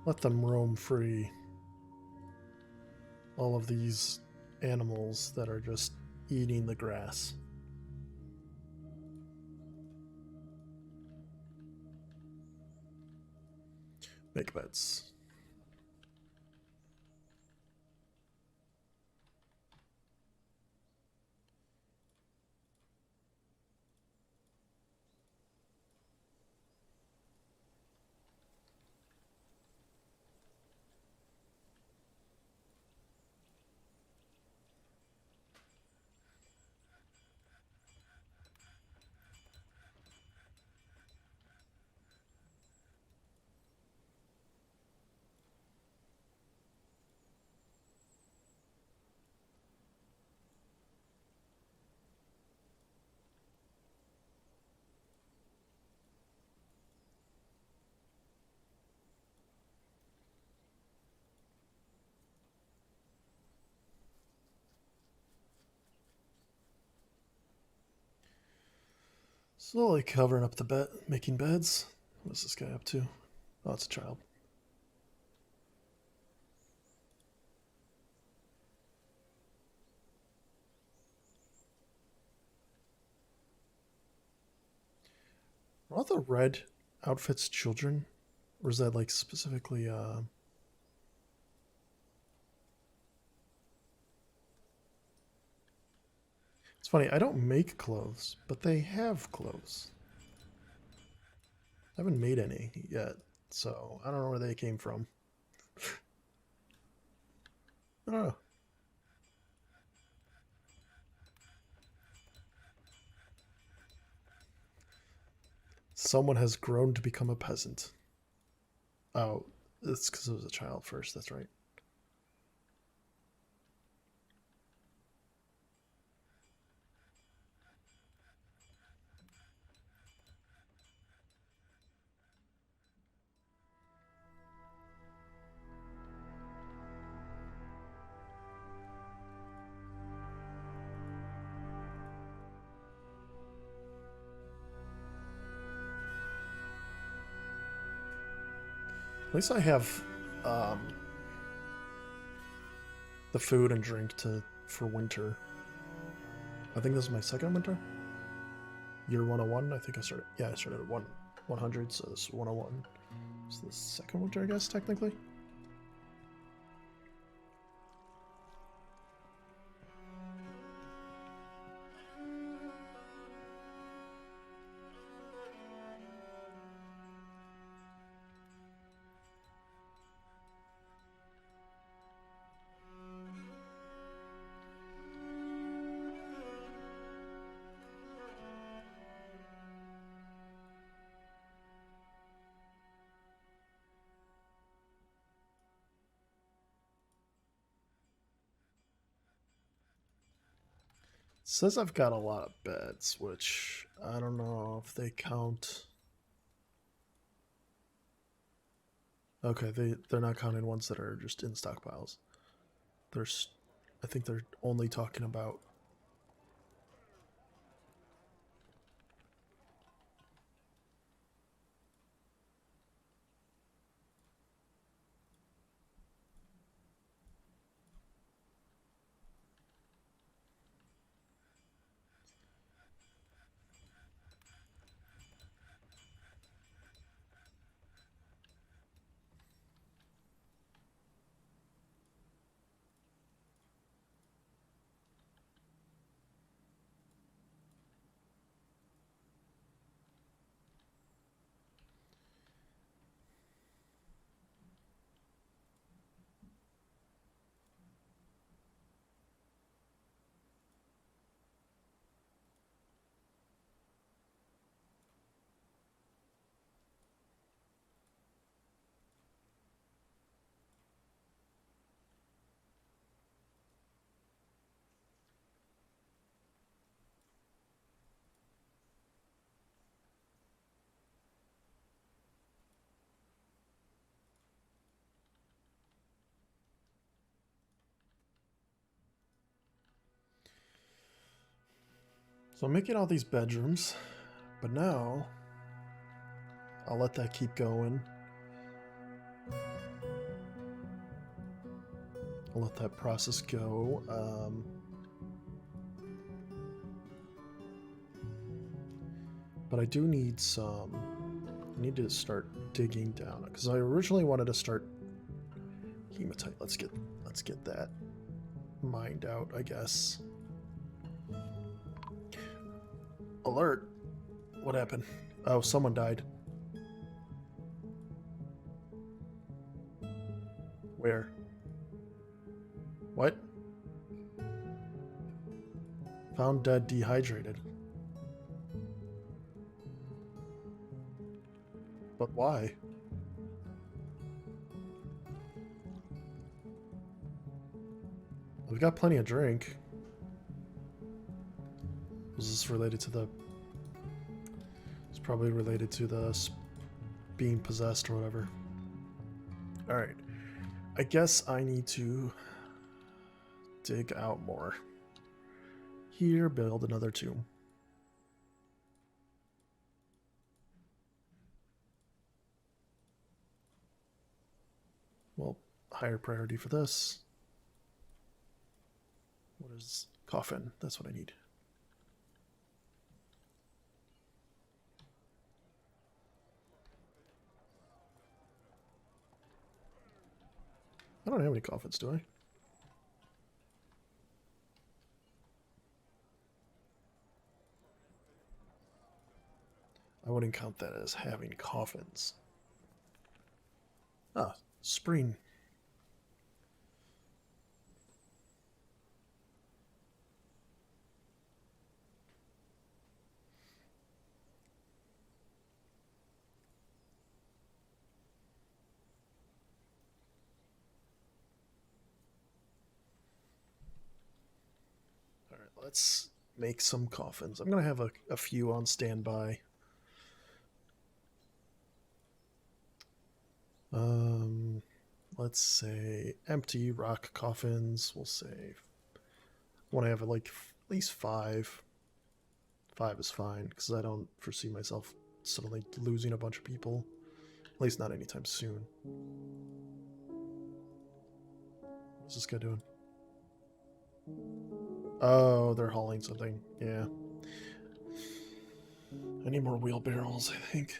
Let them roam free. All of these animals that are just eating the grass. Make beds. Slowly covering up the bed, making beds. What's this guy up to? Oh, it's a child. Are all the red outfits children? Or is that like specifically It's funny, I don't make clothes, but they have clothes. I haven't made any yet, so I don't know where they came from. I don't know. Someone has grown to become a peasant. Oh, it's because it was a child first, that's right. At least I have um, the food and drink to for winter. I think this is my second winter. Year 101. I think I started. Yeah, I started at 100, so this is 101. It's the second winter, I guess, technically. It says I've got a lot of beds, which I don't know if they count. Okay, they're not counting ones that are just in stockpiles. There's, I think they're only talking about. So I'm making all these bedrooms, but now I'll let that keep going. I'll let that process go. But I do need some. I need to start digging down because I originally wanted to start hematite. Let's get that mined out, I guess. Alert! What happened? Oh, someone died. Where? What? Found dead, dehydrated. But why? We've got plenty of drink. Was this related to the... It's probably related to the being possessed or whatever. Alright. I guess I need to dig out more. Here, build another tomb. Well, higher priority for this. What is coffin? That's what I need. I don't have any coffins, do I? I wouldn't count that as having coffins. Ah, spring. Alright, let's make some coffins. I'm going to have a few on standby. Let's say empty rock coffins. We'll say I want to have like at least 5. 5 is fine because I don't foresee myself suddenly losing a bunch of people At least not anytime soon. What's this guy doing? Oh, they're hauling something. Yeah. I need more wheelbarrows, I think.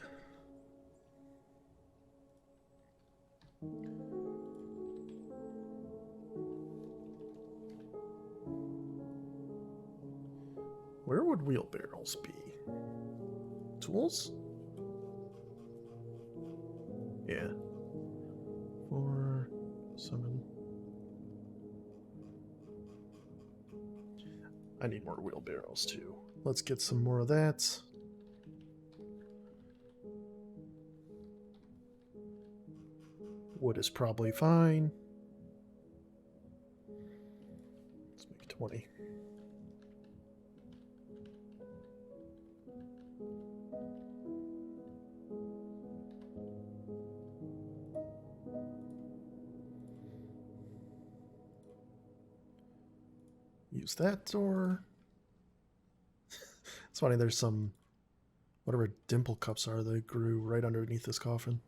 Where would wheelbarrows be? Tools? Yeah. 4, 7. I need more wheelbarrows too. Let's get some more of that. Wood is probably fine. Let's make 20. Use that door. It's funny, there's some, whatever dimple cups are, that grew right underneath this coffin.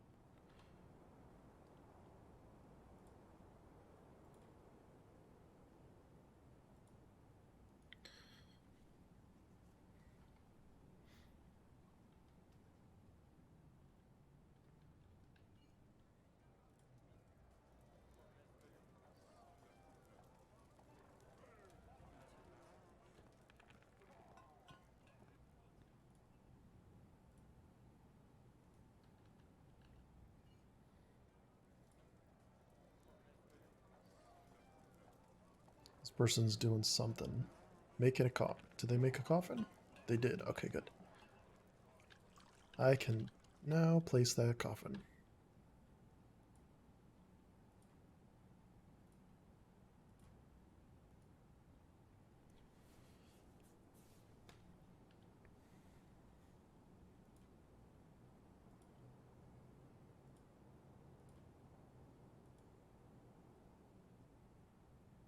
This person's doing something. Making a coffin. Did they make a coffin? They did. Okay, good. I can now place that coffin.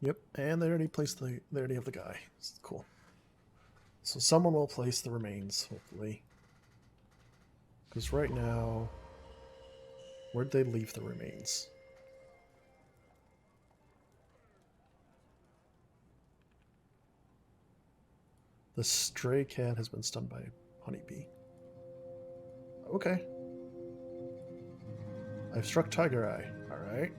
Yep, and they already have the guy. Cool. So someone will place the remains, hopefully. Because right now, where'd they leave the remains? The stray cat has been stunned by a honeybee. Okay. I've struck Tiger Eye. Alright.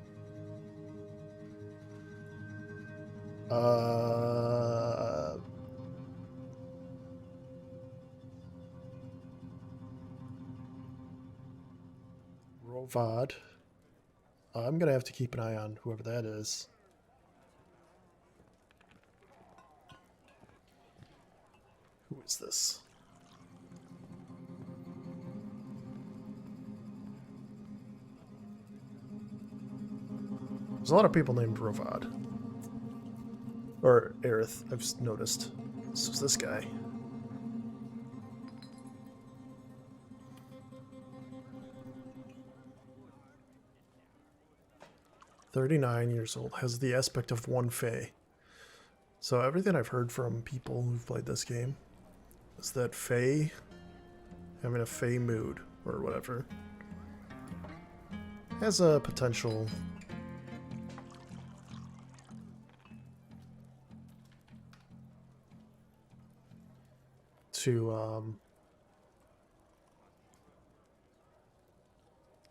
Rovad. I'm gonna have to keep an eye on whoever that is. Who is this? There's a lot of people named Rovad. Or Aerith, I've noticed. This is this guy. "39 years old, has the aspect of one Fae." So everything I've heard from people who've played this game is that Fae, having a Fae mood, or whatever, has a potential to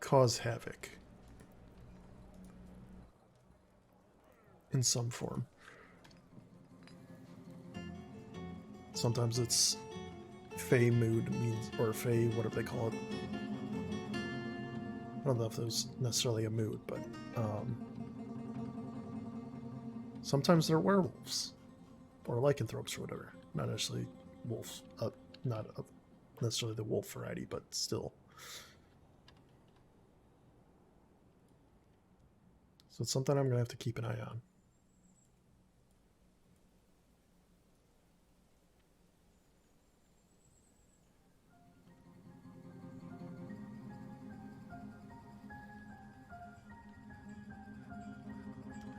cause havoc in some form. Sometimes it's Fae mood means, or Fae, whatever they call it. I don't know if there's necessarily a mood, but sometimes they're werewolves or lycanthropes or whatever. Not necessarily wolves, not necessarily the wolf variety, but still. So it's something I'm gonna have to keep an eye on.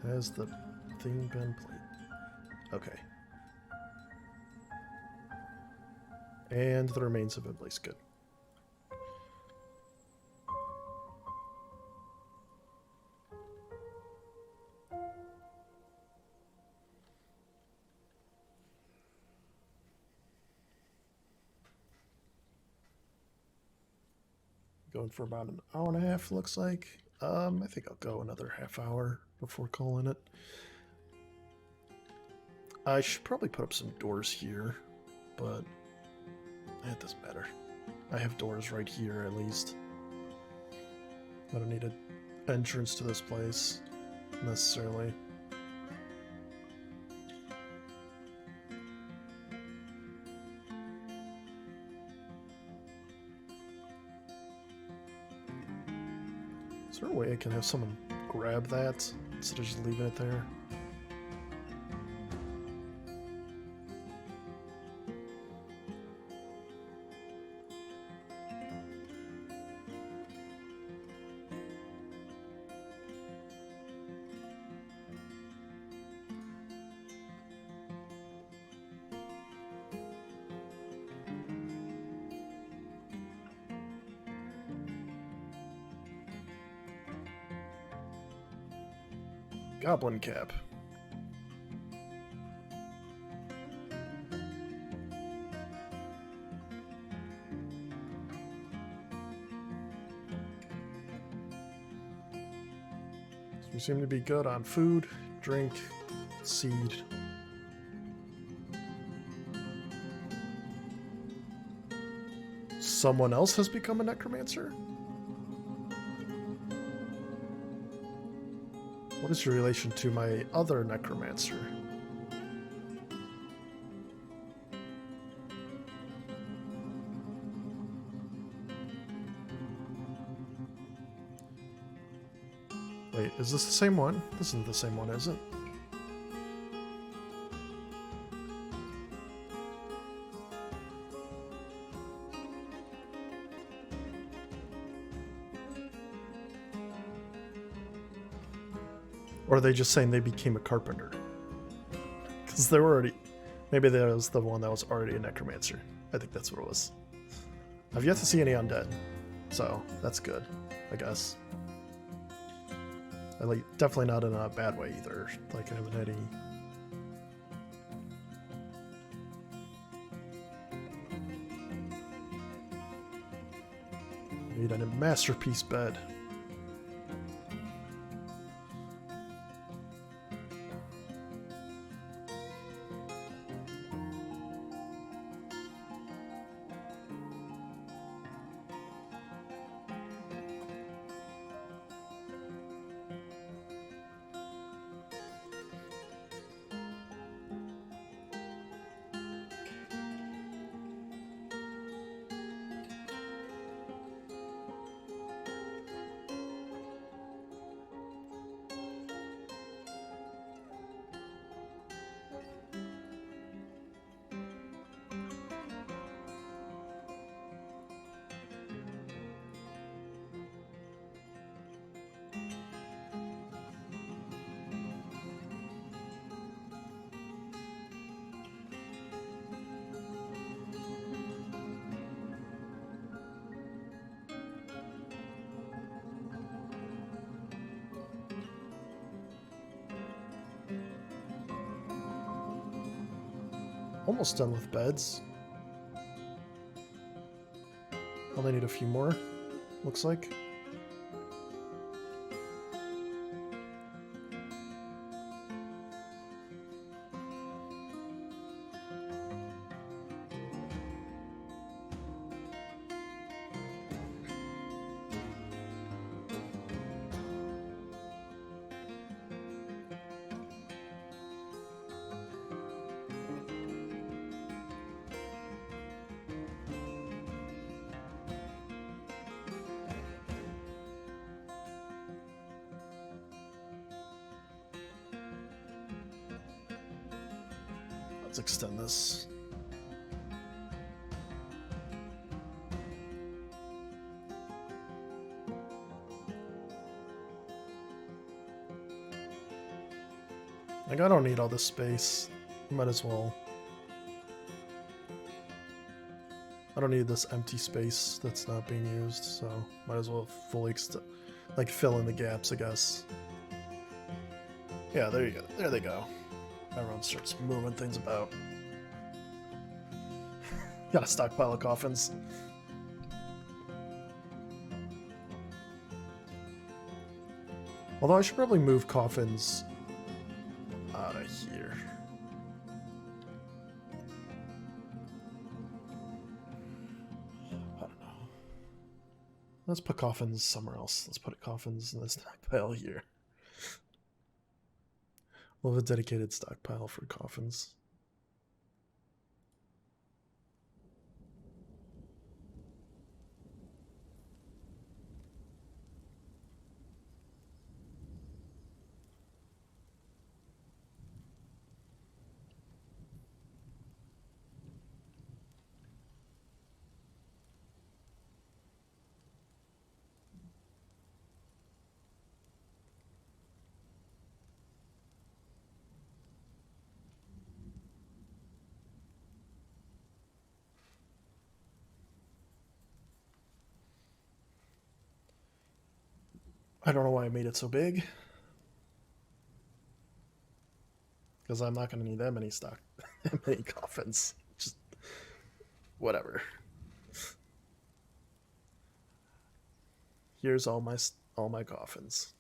Has the thing been played? Okay. And the remains have been placed. Good. Going for about an hour and a half, looks like. I think I'll go another half hour before calling it. I should probably put up some doors here, but it doesn't matter. I have doors right here at least. I don't need an entrance to this place necessarily. Is there a way I can have someone grab that instead of just leaving it there? Goblin cap. So we seem to be good on food, drink, seed. Someone else has become a necromancer? What is your relation to my other necromancer? Wait, is this the same one? This isn't the same one, is it? Or are they just saying they became a carpenter? Because they were already... Maybe that was the one that was already a necromancer. I think that's what it was. I've yet to see any undead, so that's good, I guess. Definitely not in a bad way either. Like, I haven't had any... Need a masterpiece bed. Almost done with beds. Only need a few more, looks like. Let's extend this. Like, I don't need all this space. Might as well. I don't need this empty space that's not being used, so might as well fully like fill in the gaps, I guess. Yeah, there you go. There they go. Everyone starts moving things about. Got a stockpile of coffins. Although I should probably move coffins out of here. I don't know. Let's put coffins somewhere else. Let's put coffins in the stockpile here. We'll have a dedicated stockpile for coffins. I don't know why I made it so big. Because I'm not going to need that many that many coffins. Just whatever. Here's all my coffins.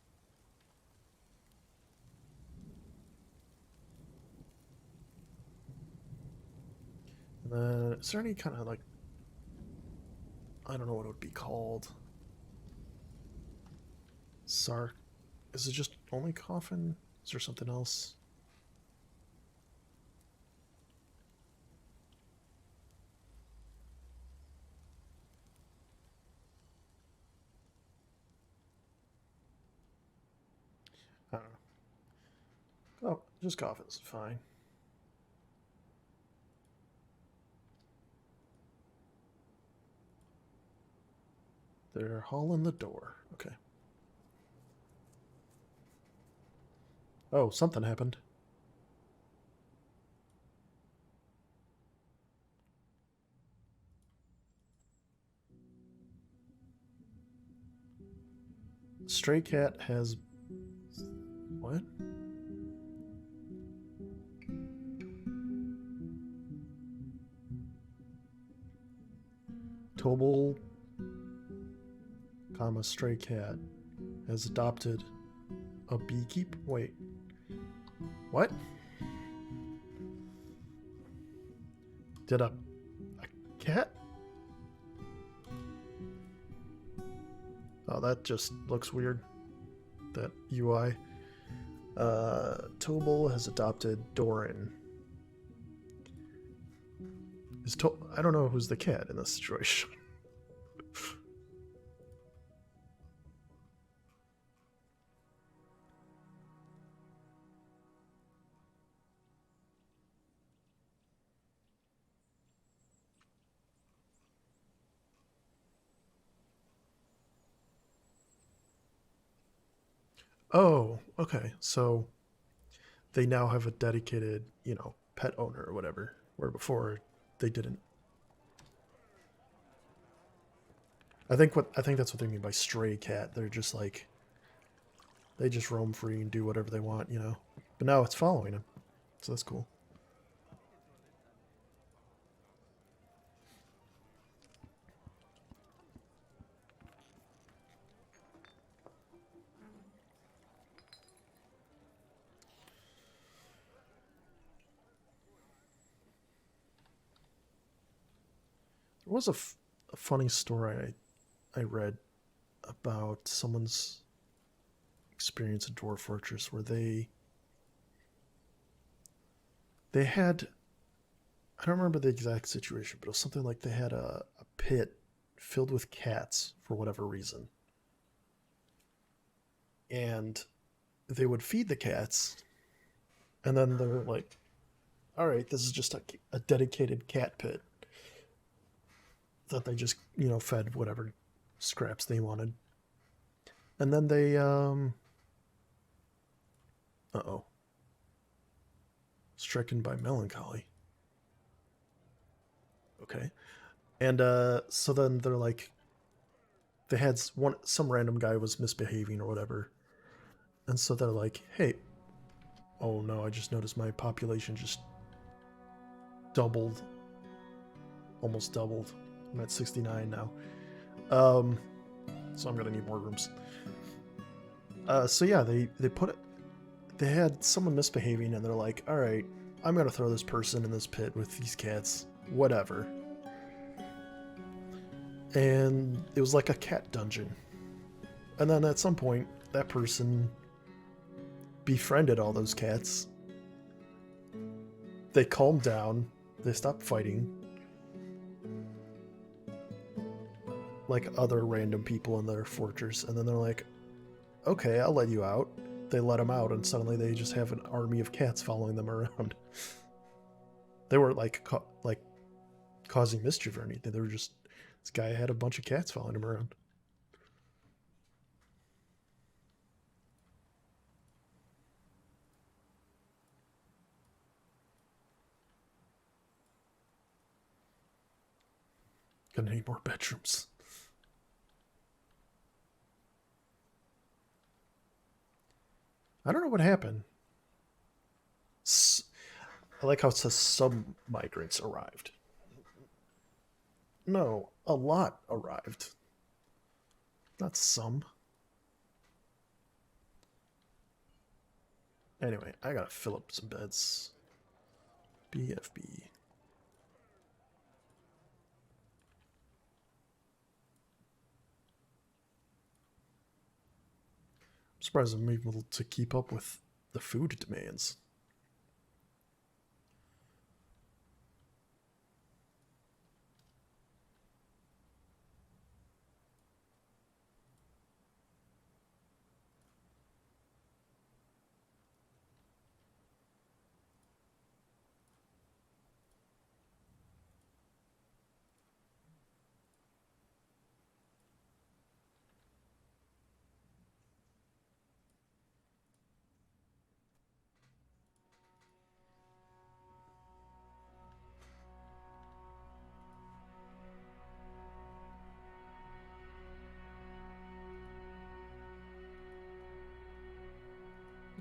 And then is there any kind of like, I don't know what it would be called. Sark. Is it just only coffin? Is there something else? I don't know. Oh, just coffins. Fine. They're hauling the door. Okay. Oh, something happened. Stray cat has what? Tobal, comma stray cat has adopted a beekeeper. Wait, what? Did a cat? Oh, that just looks weird. That UI. Tobal has adopted Doran. I don't know who's the cat in this situation. Oh, okay. So they now have a dedicated, pet owner or whatever, where before they didn't. I think that's what they mean by stray cat. They're just like they just roam free and do whatever they want. But now it's following them, so that's cool. There was a funny story I read about someone's experience in Dwarf Fortress where they had, I don't remember the exact situation, but it was something like they had a pit filled with cats for whatever reason. And they would feed the cats, and then they're like, all right, this is just a dedicated cat pit that they just, fed whatever scraps they wanted. And then they, uh-oh, stricken by melancholy. Okay. And so then they're like, they had some random guy was misbehaving or whatever, and so they're like, hey, oh no, I just noticed my population just doubled, almost doubled. I'm at 69 now. So I'm gonna need more rooms. So yeah, they put it. They had someone misbehaving, and they're like, "All right, I'm gonna throw this person in this pit with these cats, whatever." And it was like a cat dungeon. And then at some point, that person befriended all those cats. They calmed down. They stopped fighting like other random people in their fortress, and then they're like, "Okay, I'll let you out." They let them out, and suddenly they just have an army of cats following them around. They weren't like causing mischief or anything. They were just this guy had a bunch of cats following him around. Gonna need more bedrooms. I don't know what happened. I like how it says some migrants arrived. No, a lot arrived. Not some. Anyway, I gotta fill up some beds. BFB. I'm surprised I'm able to keep up with the food demands.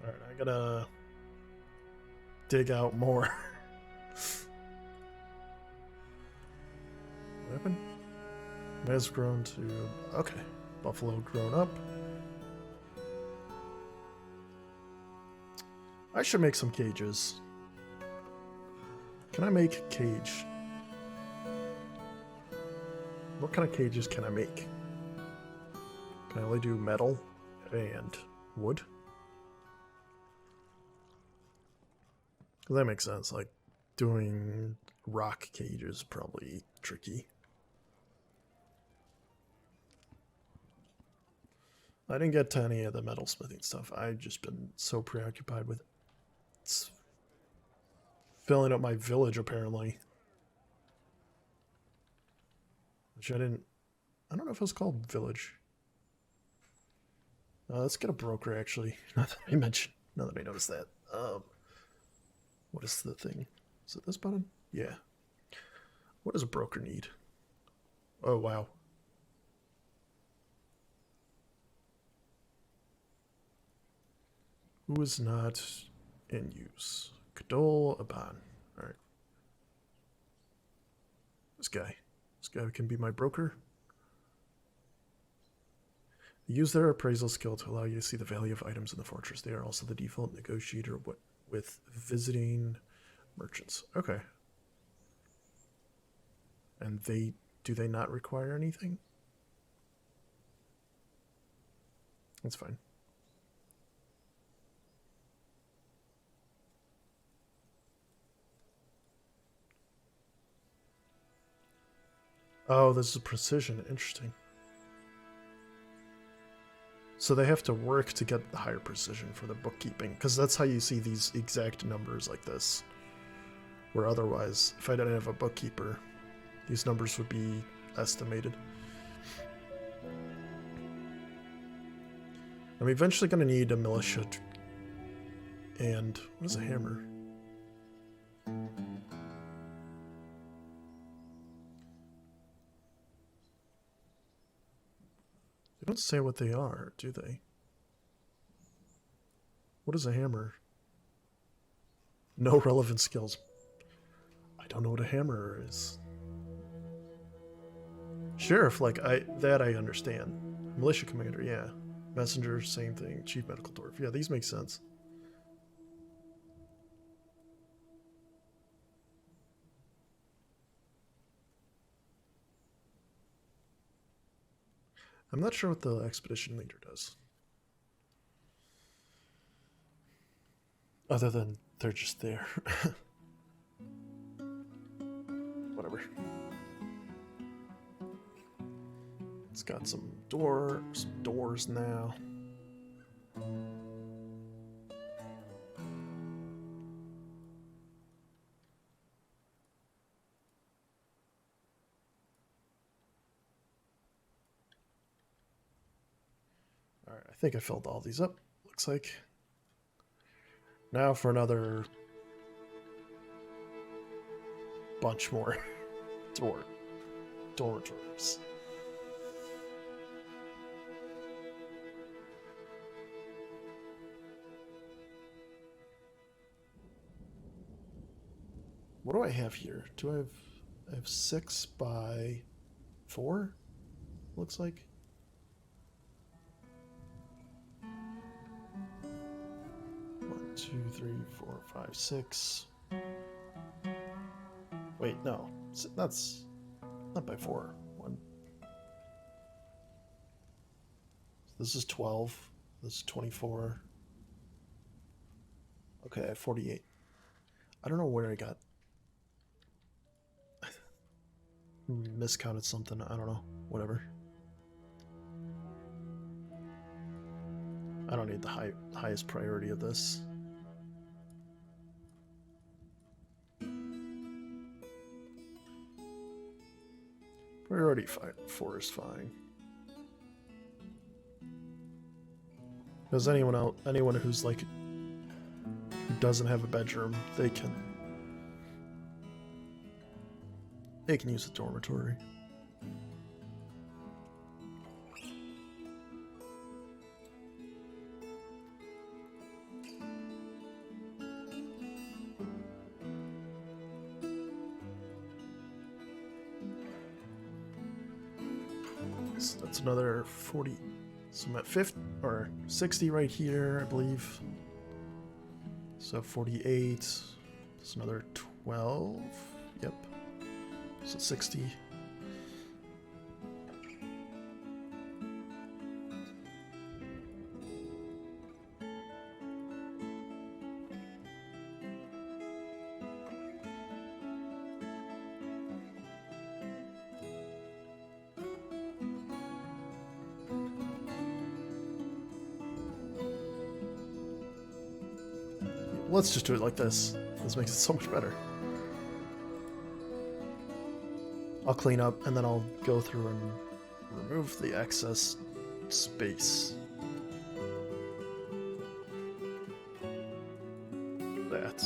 Alright, I gotta dig out more. What happened? Has grown to. Okay. Buffalo grown up. I should make some cages. Can I make cage? What kind of cages can I make? Can I only do metal and wood? That makes sense. Like, doing rock cages probably tricky. I didn't get to any of the metal smithing stuff. I've just been so preoccupied with filling up my village, apparently. Which I didn't. I don't know if it was called village. Let's get a broker, actually. Now that I mentioned. Now that I noticed that. What is the thing? Is it this button? Yeah. What does a broker need? Oh, wow. Who is not in use? Kadol Aban. Alright. This guy. This guy can be my broker. Use their appraisal skill to allow you to see the value of items in the fortress. They are also the default negotiator with visiting merchants. Okay. And do they not require anything? That's fine. Oh, this is precision. Interesting. So they have to work to get the higher precision for the bookkeeping, because that's how you see these exact numbers like this. Where otherwise, if I didn't have a bookkeeper, these numbers would be estimated. I'm eventually going to need a militia. And what is a hammer? They don't say what they are, do they? What is a hammer? No relevant skills. I don't know what a hammer is. Sheriff, like I understand. Militia commander, yeah. Messenger, same thing. Chief medical dwarf. Yeah, these make sense. I'm not sure what the expedition leader does. Other than they're just there. Whatever. It's got some doors now. Alright, I think I filled all these up, looks like. Now for another bunch more dormitories. What do I have here? I have 6 by 4? Looks like. One, 2, 3, 4, 5, 6. Wait, no. That's not by 4. 1. This is 12. This is 24. Okay, I have 48. I don't know where I got. Miscounted something. I don't know. Whatever. I don't need the highest priority of this. Priority 4 is fine. Because anyone who's like who doesn't have a bedroom, they can use the dormitory. So that's another 40. So I'm at 50 or 60 right here, I believe. So 48. That's another 12. Yep. So 60. Let's just do it like this. This makes it so much better. I'll clean up and then I'll go through and remove the excess space. That.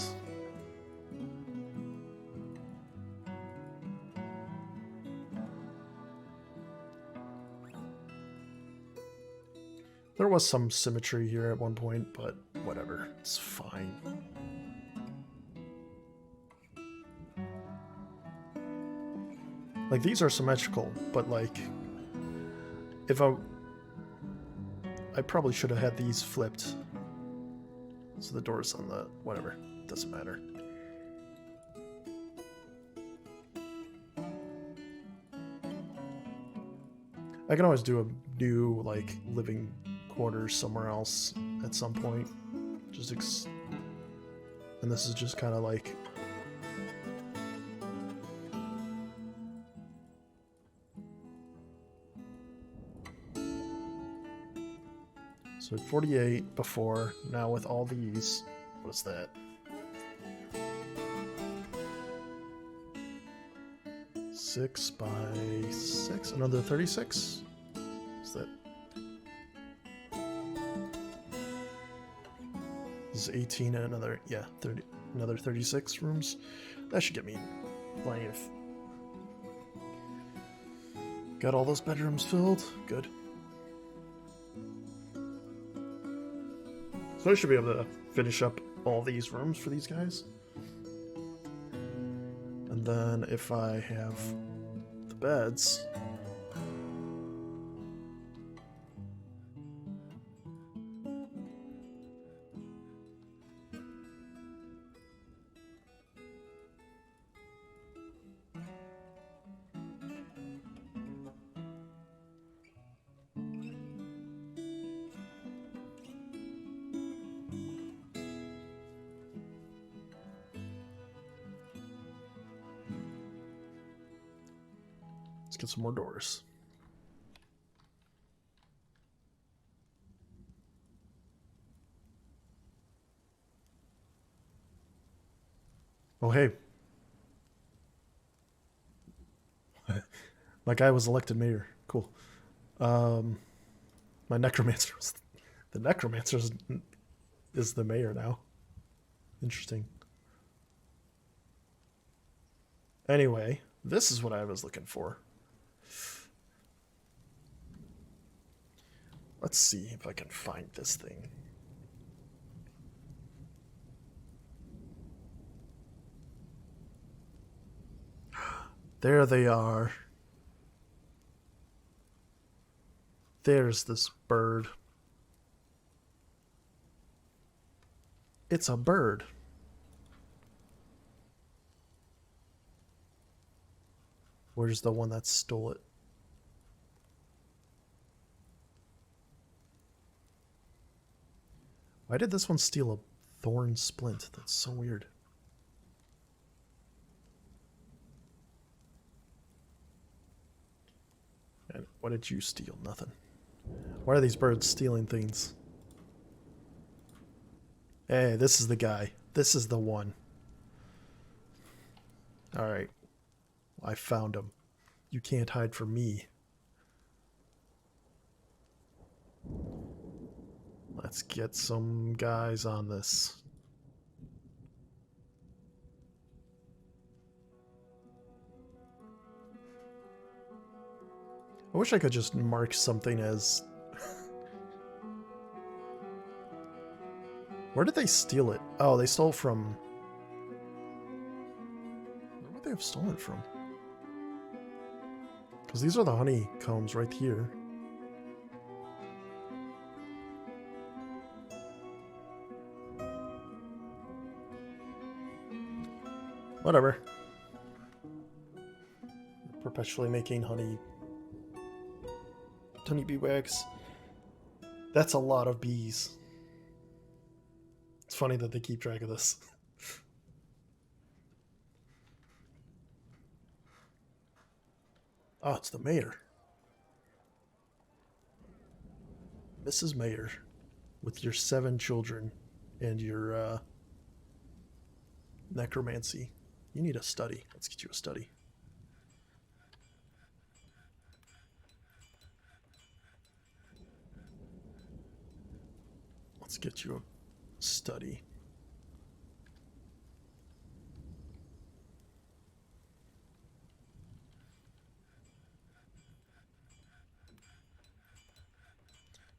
There was some symmetry here at one point, but whatever, it's fine. Like, these are symmetrical, but like, if I probably should have had these flipped. So the door's on the, whatever, doesn't matter. I can always do a new, like, living quarters somewhere else at some point. And this is just kind of like, so 48 before, now with all these, what is that? 6 by 6, another 36? Is that? This is 18 and another, yeah, 30, another 36 rooms. That should get me plenty of. Got all those bedrooms filled? Good. So I should be able to finish up all these rooms for these guys. And then if I have the beds, Let's get some more doors. Oh, hey. My guy was elected mayor. Cool. My necromancer was... The necromancer is the mayor now. Interesting. Anyway, this is what I was looking for. Let's see if I can find this thing. There they are. There's this bird. It's a bird. Where's the one that stole it? Why did this one steal a thorn splint? That's so weird. And what did you steal? Nothing. Why are these birds stealing things? Hey, this is the guy. This is the one. Alright. I found him. You can't hide from me. Let's get some guys on this. I wish I could just mark something as... Where did they steal it? Oh, they stole from... Where would they have stolen from? Because these are the honeycombs right here. Whatever. Perpetually making honeybee wax. That's a lot of bees. It's funny that they keep track of this. Oh, it's the mayor. Mrs. Mayor, with your 7 children and your necromancy. You need a study. Let's get you a study. Let's get you a study.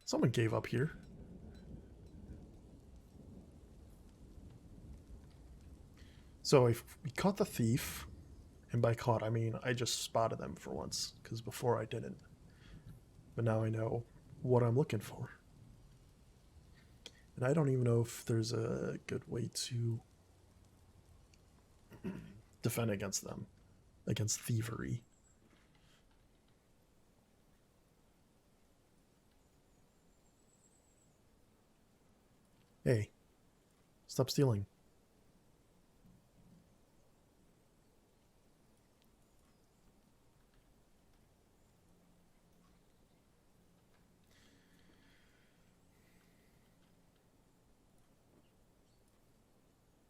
Someone gave up here. So if we caught the thief, and by caught I mean I just spotted them for once, because before I didn't. But now I know what I'm looking for. And I don't even know if there's a good way to defend against them, against thievery. Hey, stop stealing.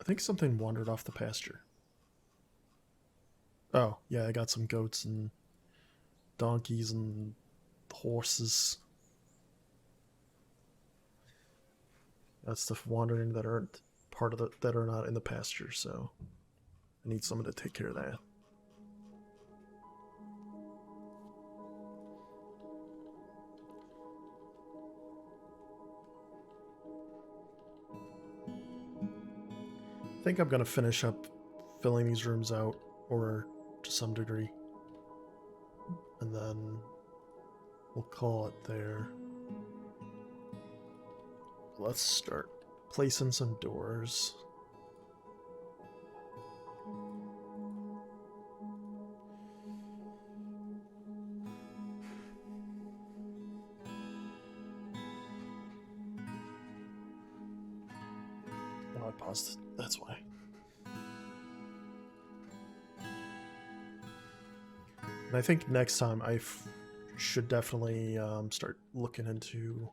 I think something wandered off the pasture. Oh, yeah, I got some goats and donkeys and horses. That's stuff wandering that aren't part of the that are not in the pasture, so I need someone to take care of that. I think I'm gonna finish up filling these rooms out, or to some degree, and then we'll call it there. Let's start placing some doors. Oh, I paused. That's why. And I think next time I should definitely start looking into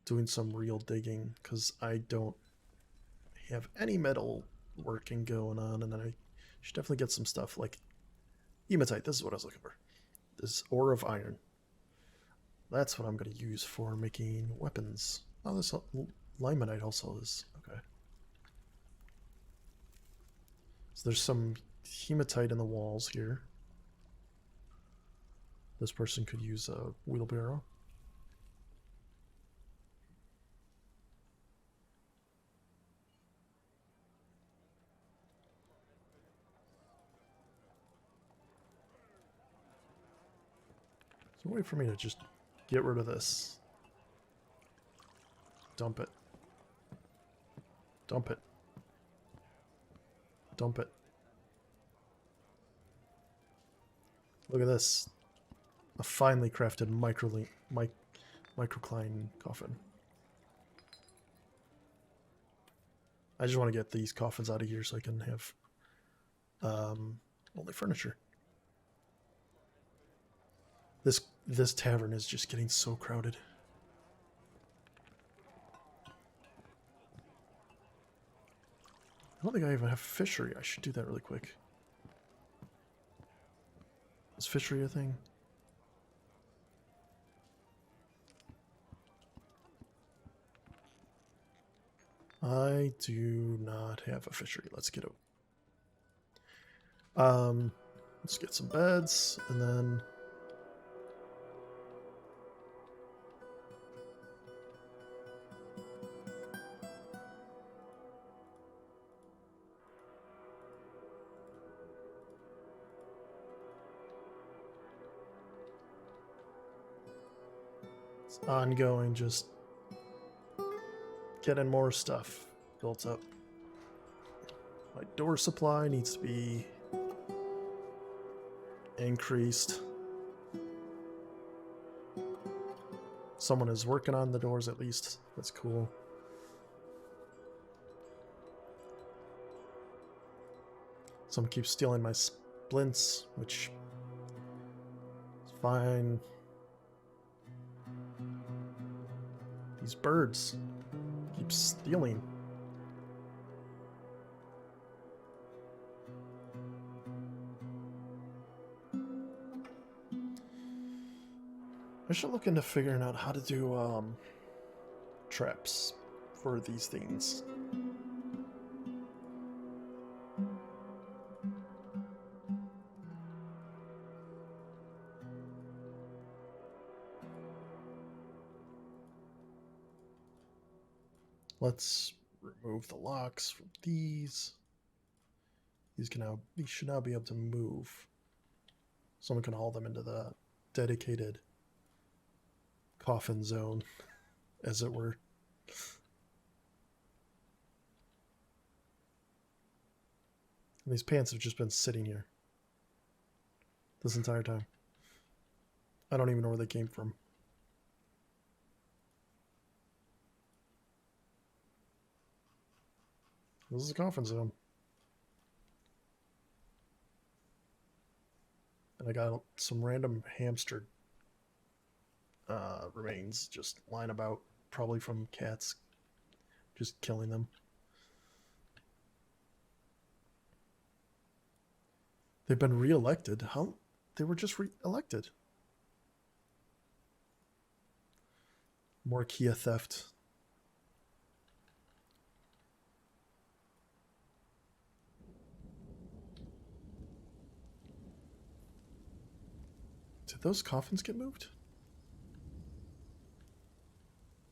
doing some real digging, because I don't have any metal working going on, and then I should definitely get some stuff like hematite. This is what I was looking for. This ore of iron. That's what I'm going to use for making weapons. Oh, this limonite also is. Okay. So there's some hematite in the walls here. This person could use a wheelbarrow. So wait for me to just get rid of this. Dump it. Dump it. Dump it. Look at this. A finely crafted microcline coffin. I just want to get these coffins out of here so I can have only furniture. This tavern is just getting so crowded. I don't think I even have fishery. I should do that really quick. Is fishery a thing? I do not have a fishery. Let's get it. Let's get some beds, and then it's ongoing, just getting more stuff built up. My door supply needs to be increased. Someone is working on the doors at least. That's cool. Someone keeps stealing my splints, which is fine. These birds keep stealing. I should look into figuring out how to do traps for these things. Let's remove the locks from these. These should now be able to move. Someone can haul them into the dedicated coffin zone, as it were. And these pants have just been sitting here this entire time. I don't even know where they came from. This is a coffin zone. And I got some random hamster remains just lying about, probably from cats just killing them. They've been re-elected. How? They were just re-elected. More Kia theft. Did those coffins get moved?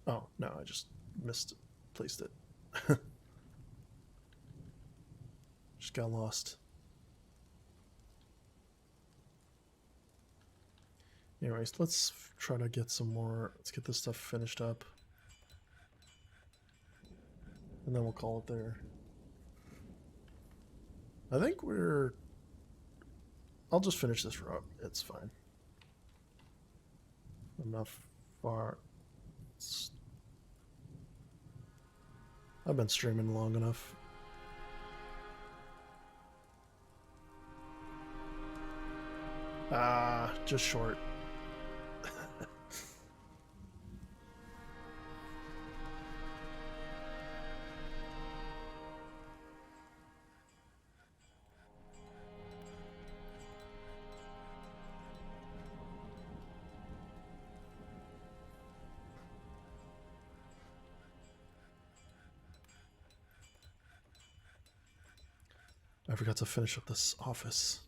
Oh, no, I just misplaced it. Just got lost. Anyways, let's try to get some more. Let's get this stuff finished up. And then we'll call it there. I think I'll just finish this route. It's fine. I'm not far. I've been streaming long enough. Ah, just short. I forgot to finish up this office.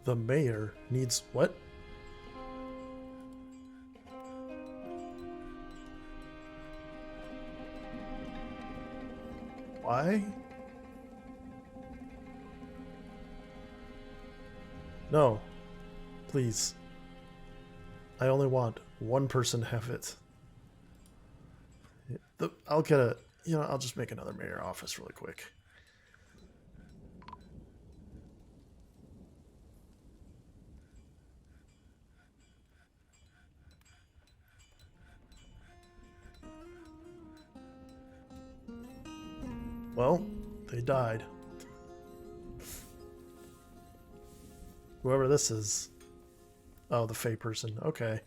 The mayor needs what? Why? No, please. I only want one person to have it. I'll get a, I'll just make another mayor office really quick. Well, they died. Whoever this is. Oh, the Fey person. Okay.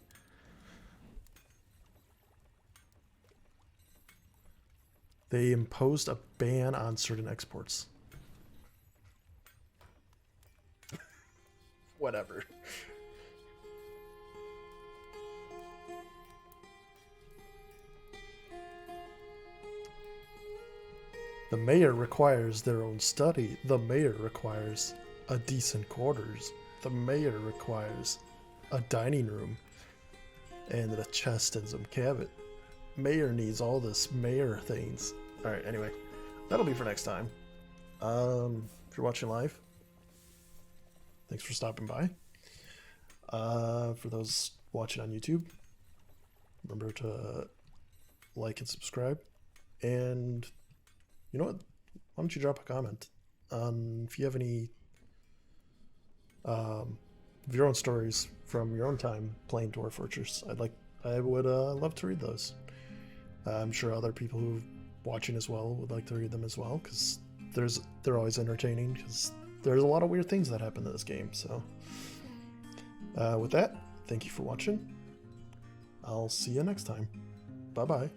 They imposed a ban on certain exports. Whatever. The mayor requires their own study. The mayor requires a decent quarters. The mayor requires a dining room and a chest and some cabinet. Mayor needs all this mayor things. Alright, anyway. That'll be for next time. If you're watching live, thanks for stopping by. For those watching on YouTube, remember to like and subscribe. And you know what? Why don't you drop a comment if you have any of your own stories from your own time playing Dwarf Fortress. I would love to read those. I'm sure other people who are watching as well would like to read them as well, because they're always entertaining, because there's a lot of weird things that happen in this game. So with that, thank you for watching. I'll see you next time. Bye bye.